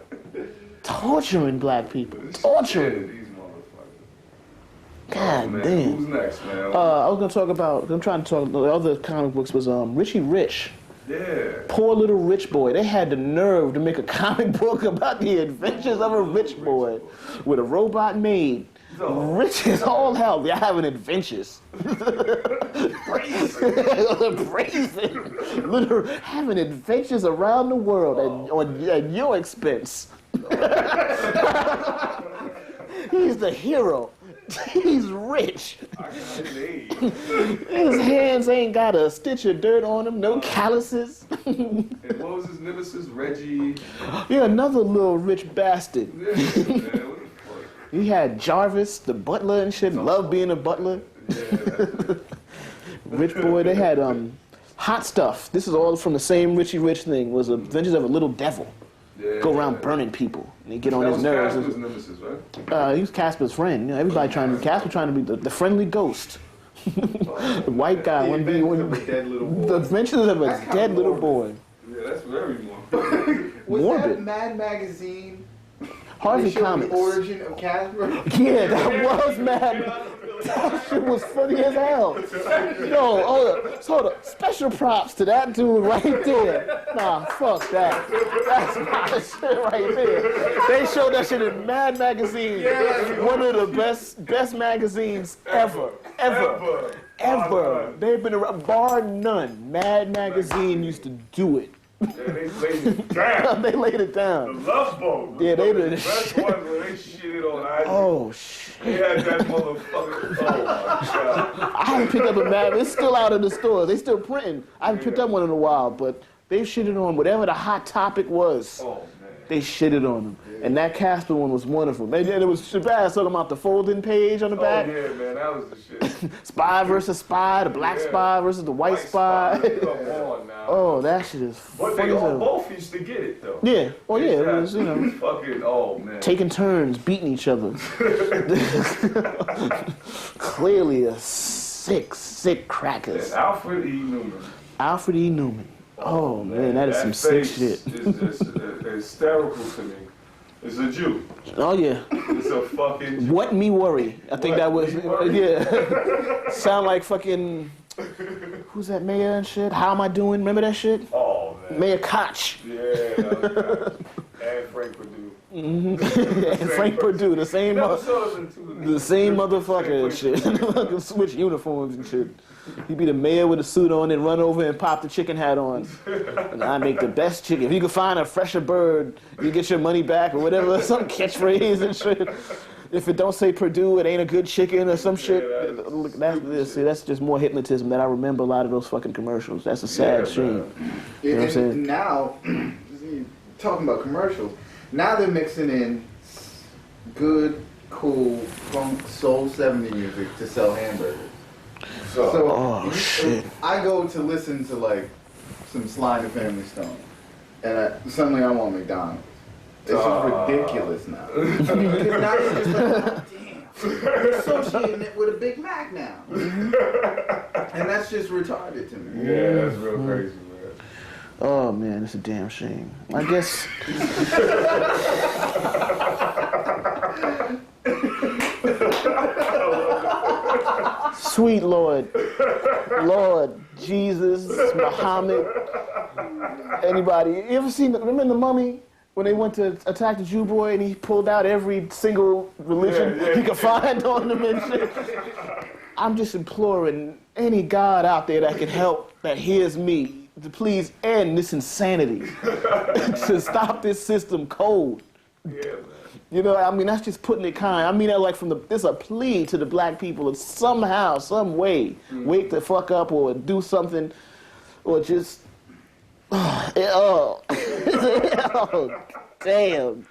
Torturing black people. Torturing. These motherfuckers. God Man, damn. Who's next, man? I was gonna talk about. I'm trying to talk. The other comic books was Richie Rich. Yeah. Poor little rich boy. They had the nerve to make a comic book about the adventures of a rich boy with a robot maid. No. Rich as all hell. They're having adventures. Brazen. Literally having adventures around the world at your expense. He's the hero. He's rich. I got his age. His hands ain't got a stitch of dirt on them, no calluses. And what was his nemesis? Reggie. Yeah, another little rich bastard. Yeah, man, what the fuck? He had Jarvis, the butler and shit. Loved being a butler. Yeah, that's it. Rich boy. They had Hot Stuff. This is all from the same Richie Rich thing. Was Adventures of a Little Devil. Yeah, Go around burning people. And he get on that his was nerves. Casper's nemesis, right? He was Casper's friend. You know, everybody Casper trying to be the friendly ghost. The white guy. The One Adventures being of a Dead Little Boy. The Adventures of a That's kinda Dead Little morbid. Boy. Yeah, that's very morbid. Was Morbid. that Mad Magazine? Harvey They showed Comics. The origin of Casper? Yeah, that was mad. That shit was funny as hell. Yo, hold up. Special props to that dude right there. Nah, fuck that. That's my shit right there. They showed that shit in Mad Magazine. One of the best magazines ever. They've been around, bar none. Mad Magazine used to do it. Yeah, they laid it down. They laid it The down. Love Boat. Yeah, they The did. best one where they shitted on Isaac. Oh, shit. They had that motherfucker. Oh, my God. I haven't picked up a Mad. It's still out in the stores. They still printing. I haven't picked up one in a while, but they shitted on whatever the hot topic was. Oh, man. They shitted on them. And that Casper one was one of them. And then it was Shabazz talking about the folding page on the back. Oh, yeah, man, that was the shit. Spy versus spy, the black spy versus the white spy. Come on now. Oh, that shit is But funny they as all hell. both used to get it, though. Yeah. Oh, yeah. It was, you know, Fucking, oh, man. taking turns, beating each other. Clearly a sick crackers. And Alfred E. Newman. Alfred E. Newman. Oh, man, that is some sick face shit. is hysterical to me. It's a Jew. Oh, yeah. It's a fucking Jew. What me worry? I think What that was, me worry? yeah. Sound like fucking, who's that mayor and shit? How am I doing? Remember that shit? Oh, man. Mayor Koch. Yeah, that was bad. And Frank Perdue. And Frank Perdue, the same, Never saw them two. the same motherfucker and shit. Fucking switch uniforms and shit. He'd be the mayor with a suit on and run over and pop the chicken hat on. And I make the best chicken. If you can find a fresher bird, you get your money back or whatever, some catchphrase and shit. If it don't say Purdue, it ain't a good chicken or some shit. That's just more hypnotism that I remember a lot of those fucking commercials. That's a sad shame. You know what I'm saying? Now, talking about commercials, now they're mixing in good, cool, funk, soul 70 music to sell hamburgers. So shit. I go to listen to like some Sly and the Family Stone, and suddenly I want McDonald's. It's just ridiculous now. Because now you're just like, oh, damn, I'm associating it with a Big Mac now. And that's just retarded to me. Yeah, that's real crazy, man. Oh man, it's a damn shame. I guess. Sweet Lord, Jesus, Muhammad, anybody. You ever seen, remember in The Mummy? When they went to attack the Jew boy and he pulled out every single religion he could find on them and shit. I'm just imploring any God out there that can help, that hears me, to please end this insanity. To stop this system cold. Yeah, man. You know, I mean, that's just putting it kind. I mean that like there's a plea to the black people to somehow, some way, wake the fuck up or do something, or just, oh, damn.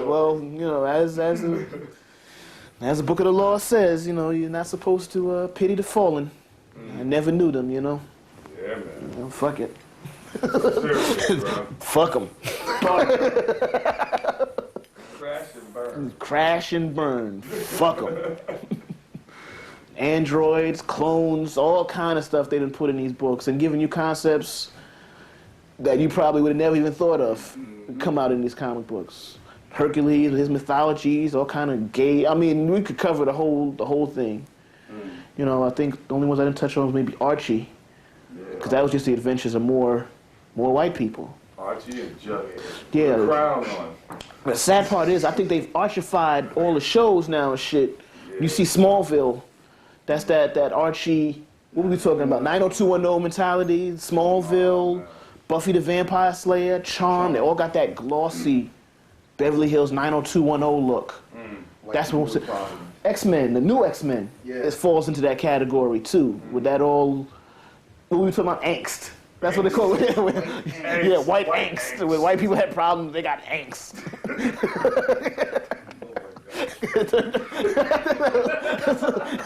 Well, you know, as the book of the law says, you know, you're not supposed to pity the fallen. I never knew them, you know. Yeah, man. You know, fuck it. Seriously, bro. Fuck them. Crash and burn. Crash and burn. Fuck them. Androids, clones, all kind of stuff they done put in these books and giving you concepts that you probably would have never even thought of come out in these comic books. Hercules, his mythologies, all kind of gay. I mean, we could cover the whole thing. You know, I think the only ones I didn't touch on was maybe Archie, because that was just the adventures of more white people. Archie and Jughead. Yeah. With a crown on. The sad part is, I think they've archified all the shows now and shit. You see Smallville, that's that Archie, what were we talking about? 90210 mentality, Smallville, Buffy the Vampire Slayer, Charm, they all got that glossy Beverly Hills 90210 look. That's what X-Men, the new X-Men, it falls into that category too. With that all, what we were talking about, angst. That's what they call it. Yeah, white angst. When white people had problems, they got angst.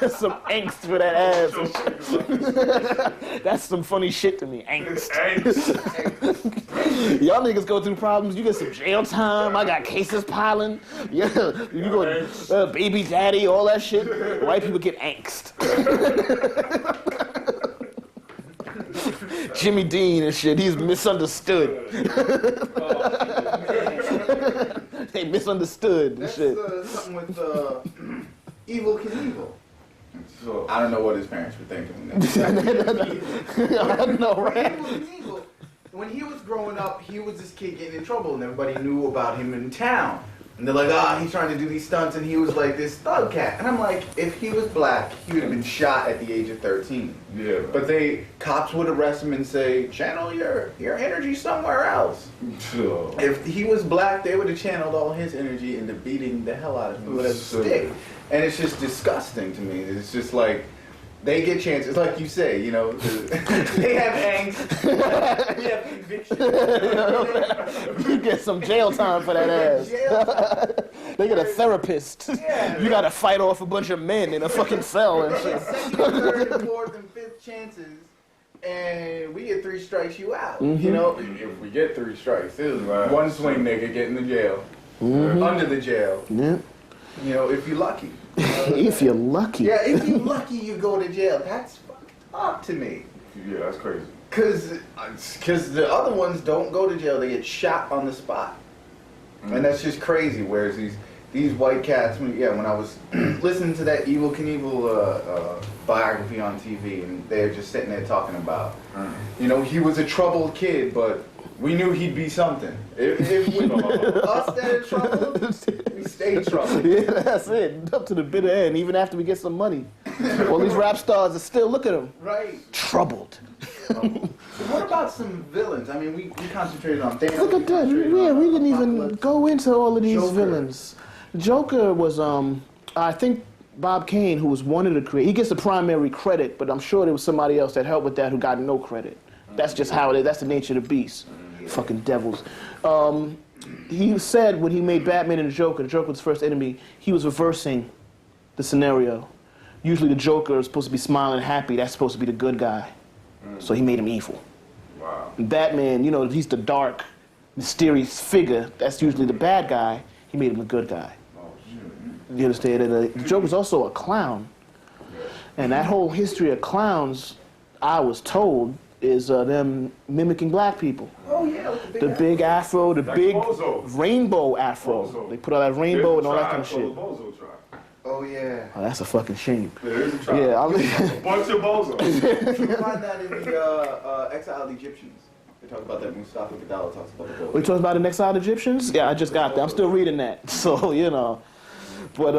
That's some angst for that ass. That's some funny shit to me. Angst. Y'all niggas go through problems. You get some jail time. I got cases piling. Yeah, you go baby daddy, all that shit. White people get angst. Jimmy Dean and shit. He's misunderstood. They misunderstood and shit. Something with Evel Knievel. So, I don't know what his parents were thinking. I know, right? Evel, when he was growing up, he was this kid getting in trouble, and everybody knew about him in town. And they're like, he's trying to do these stunts, and he was like this thug cat. And I'm like, if he was black, he would have been shot at the age of 13. Yeah. But cops would arrest him and say, channel your energy somewhere else. If he was black, they would have channeled all his energy into beating the hell out of him with a stick. And it's just disgusting to me. It's just like, they get chances, like you say, they have angst, we have conviction. You get some jail time for that ass. They get a therapist. Yeah, you gotta fight off a bunch of men in a fucking cell and shit. Second, third, fourth, and fifth chances, and we get 3 strikes, you out. Mm-hmm. If we get 3 strikes, one swing nigga get in the jail, under the jail. Yeah. If you're lucky. If you're lucky. Yeah, if you're lucky, you go to jail. That's fucked up to me. Yeah, that's crazy. Because the other ones don't go to jail. They get shot on the spot. And that's just crazy. Whereas these white cats, when I was listening to that Evel Knievel biography on TV, and they're just sitting there talking about, he was a troubled kid, but we knew he'd be something. If we us that are troubled, we stay troubled. Yeah, that's it. Up to the bitter end, even after we get some money. All these rap stars are still, look at them. Right. Troubled. So what about some villains? I mean, we concentrated on Thanos. Look at that. Yeah, we didn't even go into all of these villains. Joker was, I think Bob Kane, who was one of the creators, he gets the primary credit, but I'm sure there was somebody else that helped with that who got no credit. That's just how it is. That's the nature of the beast. Fucking devils. He said when he made Batman and the Joker was his first enemy, he was reversing the scenario. Usually the Joker is supposed to be smiling and happy. That's supposed to be the good guy. So he made him evil. Wow. And Batman, he's the dark, mysterious figure. That's usually the bad guy. He made him a good guy. Oh, shit. You understand? And the Joker's also a clown. And that whole history of clowns, I was told, is them mimicking black people. Oh yeah, the big afro, the big Bozo. rainbow afro. Bozo. They put all that rainbow and all that kind of shit. Bozo tribe. Oh yeah. Oh, that's a fucking shame. There is a tribe. Yeah, A bunch of bozos. You can find that in the Exiled Egyptians. They talk about that. Mustafa Gadala talks about the bozo. We talking about the Exiled Egyptians? Yeah, I just got that. I'm still reading that. So, But,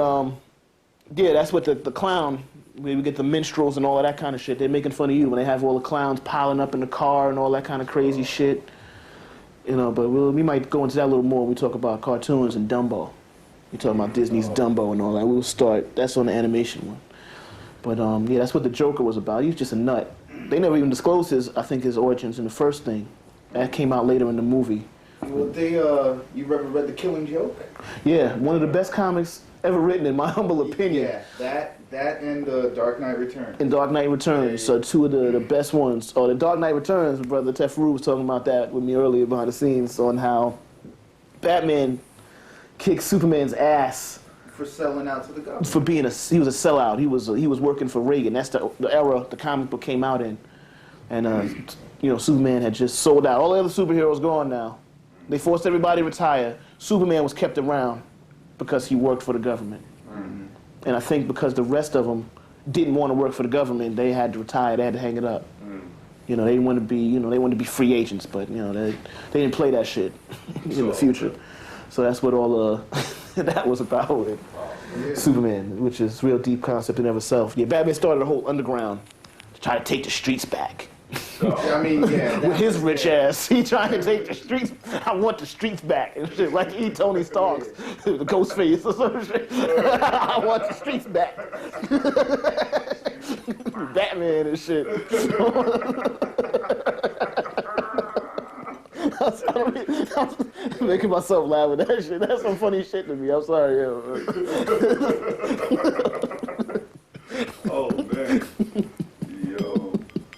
yeah, that's what the clown, we get the minstrels and all of that kind of shit. They're making fun of you when they have all the clowns piling up in the car and all that kind of crazy shit. But we might go into that a little more when we talk about cartoons and Dumbo. We talking about Disney's Dumbo and all that. We'll start, that's on the animation one. But, yeah, that's what the Joker was about. He was just a nut. They never even disclosed his origins in the first thing. That came out later in the movie. Well, you ever read The Killing Joke? Yeah, one of the best comics ever written, in my humble opinion. Yeah, that and Dark Knight Returns. And Dark Knight Returns, so two of the best ones. Oh, the Dark Knight Returns, Brother Tefru was talking about that with me earlier behind the scenes on how Batman kicked Superman's ass for selling out to the government. For being he was a sellout. He was working for Reagan. That's the era the comic book came out in, and Superman had just sold out. All the other superheroes gone now. They forced everybody to retire. Superman was kept around because he worked for the government. Mm-hmm. And I think because the rest of them didn't want to work for the government, they had to retire. They had to hang it up. Mm. They didn't want to be, they wanted to be free agents, but they didn't play that shit in the future. So that's what all that was about with Superman, which is real deep concept in of itself. Yeah, Batman started a whole underground to try to take the streets back. So, I mean, yeah. With his rich ass, he trying to take the streets. I want the streets back and shit. Like he Tony Stark's, the ghost face or some shit. I want the streets back. Batman and shit. I'm making myself laugh with that shit. That's some funny shit to me. I'm sorry. oh man. Yo.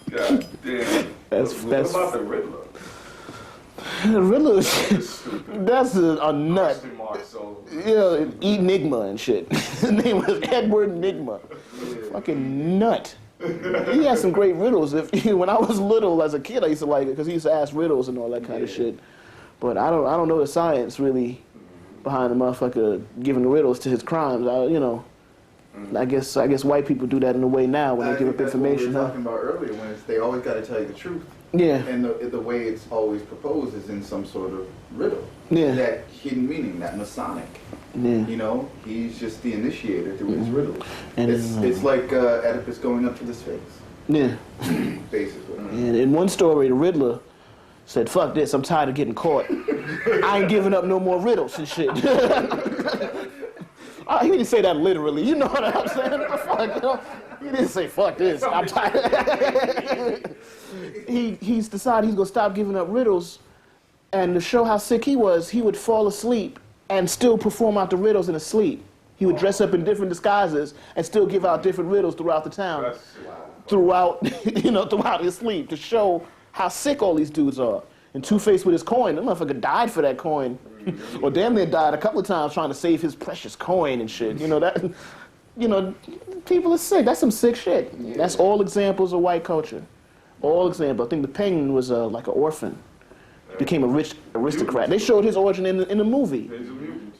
God damn. What about the Riddler? The Riddler, Stupid. that's a nut. Yeah, Enigma and shit. His name was Edward Enigma. Fucking nut. He had some great riddles. When I was little as a kid, I used to like it because he used to ask riddles and all that kind of shit. But I don't know the science really behind the motherfucker giving the riddles to his crimes. I guess white people do that in a way now when they give up information. That's what we were talking about earlier, when they always got to tell you the truth. Yeah. And the way it's always proposed is in some sort of riddle. Yeah. That hidden meaning, that Masonic. Yeah. You know, he's just the initiator through his riddles. And it's like Oedipus going up to the Sphinx. Yeah. Basically. And in one story, the Riddler said, "Fuck this, I'm tired of getting caught. I ain't giving up no more riddles and shit." He didn't say that literally, you know what I'm saying? Fuck, you know? He didn't say, "Fuck this, I'm tired." He's decided he's gonna stop giving up riddles, and to show how sick he was, he would fall asleep and still perform out the riddles in his sleep. He would dress up in different disguises and still give out different riddles throughout the town, throughout his sleep, to show how sick all these dudes are. And Two-Face with his coin, that motherfucker died for that coin. Or damn near died a couple of times trying to save his precious coin and shit. People are sick. That's some sick shit. That's all examples of white culture. All examples. I think the Penguin was like an orphan. Became a rich aristocrat. They showed his origin in the movie.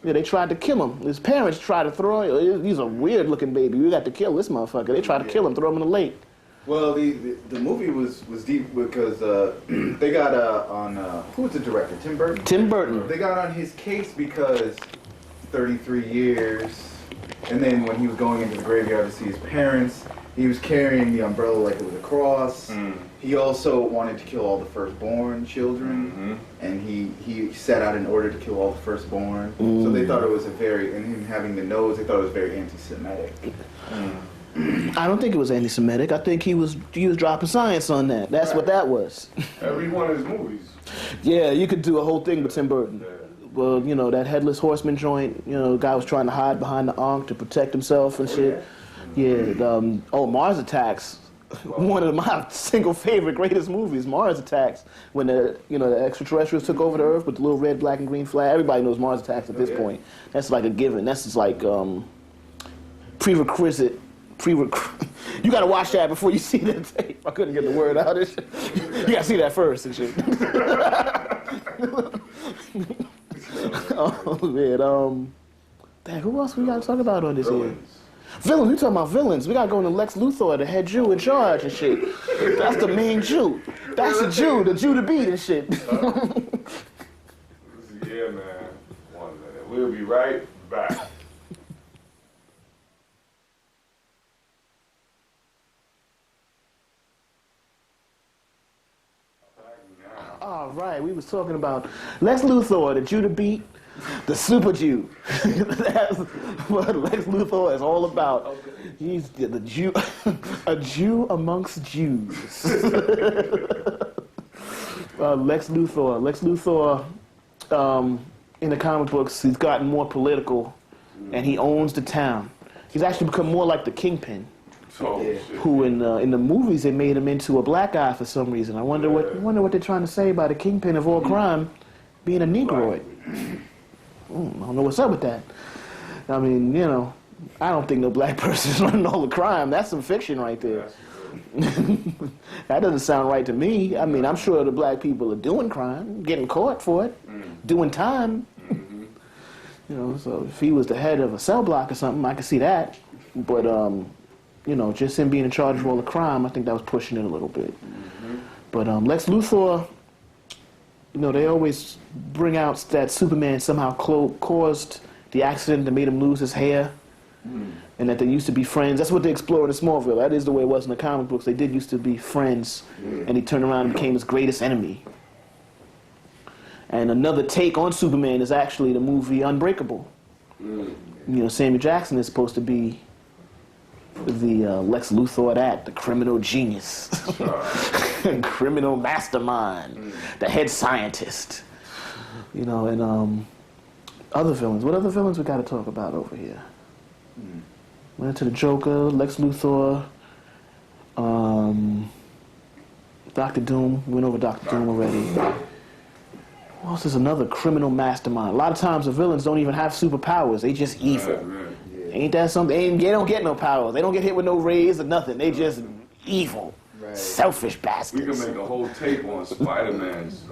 Yeah, they tried to kill him. His parents tried to throw him. He's a weird-looking baby. We got to kill this motherfucker. They tried to kill him, throw him in the lake. Well, the movie was deep because they got on who was the director? Tim Burton. Tim Burton. They got on his case because 33 years, and then when he was going into the graveyard to see his parents, he was carrying the umbrella like it was a cross. He also wanted to kill all the firstborn children, and he set out in order to kill all the firstborn. So they thought it was and him having the nose, they thought it was very anti-Semitic. I don't think it was anti-Semitic. I think he was dropping science on that. That's what that was. Every one of his movies. Yeah, you could do a whole thing with Tim Burton. Well, that Headless Horseman joint, the guy was trying to hide behind the Ankh to protect himself and shit. Yeah, Mars Attacks. One of my single favorite greatest movies, Mars Attacks, when the extraterrestrials took over the Earth with the little red, black, and green flag. Everybody knows Mars Attacks at this point. That's like a given. That's just like prerequisite. You gotta watch that before you see that tape. I couldn't get the word out. You gotta see that first and shit. Oh man, damn, who else we gotta talk about on this here? Villains. We talking about villains. We gotta go into Lex Luthor, the head Jew in charge and shit. That's the main Jew. That's the Jew to beat and shit. Yeah, man. 1 minute. We'll be right back. All right, we was talking about Lex Luthor, the Jew to beat, the super Jew. That's what Lex Luthor is all about. He's the Jew, a Jew amongst Jews. Lex Luthor. Lex Luthor, in the comic books, he's gotten more political, and he owns the town. He's actually become more like the Kingpin. Who in the movies they made him into a black guy for some reason. I wonder what they're trying to say about the Kingpin of all crime being a Negroid. I don't know what's up with that. I mean, I don't think no black person's running all the crime. That's some fiction right there. That doesn't sound right to me. I mean, I'm sure the black people are doing crime, getting caught for it, doing time. So if he was the head of a cell block or something, I could see that. But just him being in charge of all the crime, I think that was pushing it a little bit. But Lex Luthor, they always bring out that Superman somehow caused the accident that made him lose his hair. and that they used to be friends. That's what they explored in Smallville. That is the way it was in the comic books. They did used to be friends, and he turned around and became his greatest enemy. And another take on Superman is actually the movie Unbreakable. You know, Samuel Jackson is supposed to be the Lex Luthor of that, the criminal genius, criminal mastermind, the head scientist. You know, and other villains. What other villains we got to talk about over here? Went into the Joker, Lex Luthor, Dr. Doom. We went over Dr. Doom already. Who else is another criminal mastermind? A lot of times the villains don't even have superpowers. They just evil. Ain't that something? They don't get no powers. They don't get hit with no rays or nothing. They just evil. Selfish bastards. We can make a whole tape on Spider-Man's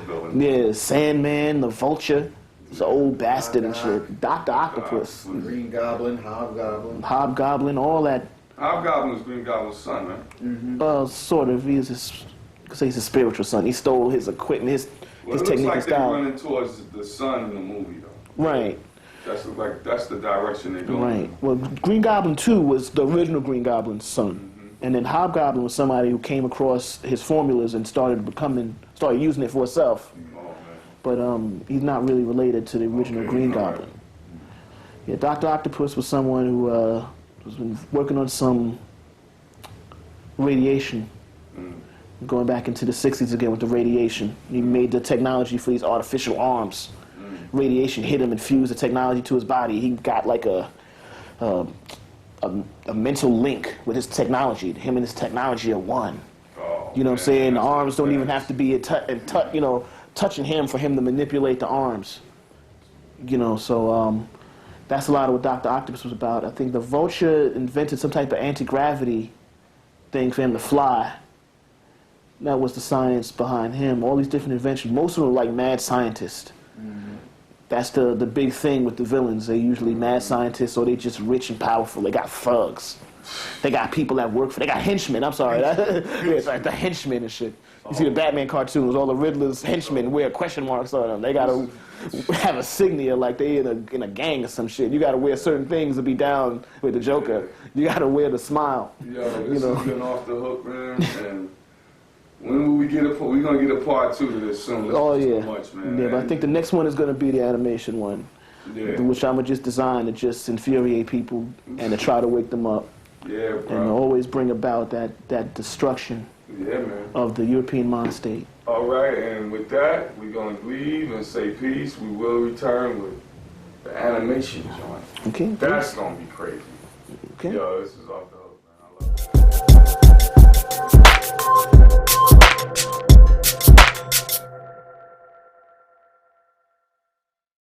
villain. Yeah, Sandman, the Vulture. It's an old bastard and shit. Dr. Octopus. Green Goblin, Hobgoblin. Hobgoblin, all that. Hobgoblin was Green Goblin's son, man. Sort of. He's his spiritual son. He stole his equipment, his technique and style. They're running towards the son in the movie, though. Right. That's the direction they're going. Right. Well, Green Goblin 2 was the original Green Goblin's son. And then Hobgoblin was somebody who came across his formulas and started using it for himself. But he's not really related to the original Green Goblin. Yeah, Dr. Octopus was someone who was been working on some radiation, going back into the 60s again with the radiation. He made the technology for these artificial arms. Radiation hit him and fused the technology to his body. He got like a mental link with his technology. Him and his technology are one. You know what I'm saying? The arms don't even have to be touching him for him to manipulate the arms. You know, so that's a lot of what Dr. Octopus was about. I think the Vulture invented some type of anti-gravity thing for him to fly. That was the science behind him. All these different inventions, most of them were like mad scientists. That's the big thing with the villains. They're usually mad scientists or they just rich and powerful. They got thugs. They got people that work for, they got henchmen, I'm sorry. It's like the henchmen and shit. You see the Batman cartoons, all the Riddler's henchmen wear question marks on them. They gotta have a signia like they in a gang or some shit. You gotta wear certain things to be down with the Joker. You gotta wear the smile. This has been Off the Hook, man. And when will we get we're gonna get a part 2 to this soon. Yeah. So much, man. Yeah, but I think the next one is gonna be the animation one. Yeah. Which I'm gonna just design to just infuriate people and to try to wake them up. Yeah, bro. And always bring about that destruction of the European mind state. All right, and with that, we're going to leave and say peace. We will return with the animation joint. Okay. That's going to be crazy. Okay. Yo, this is Off the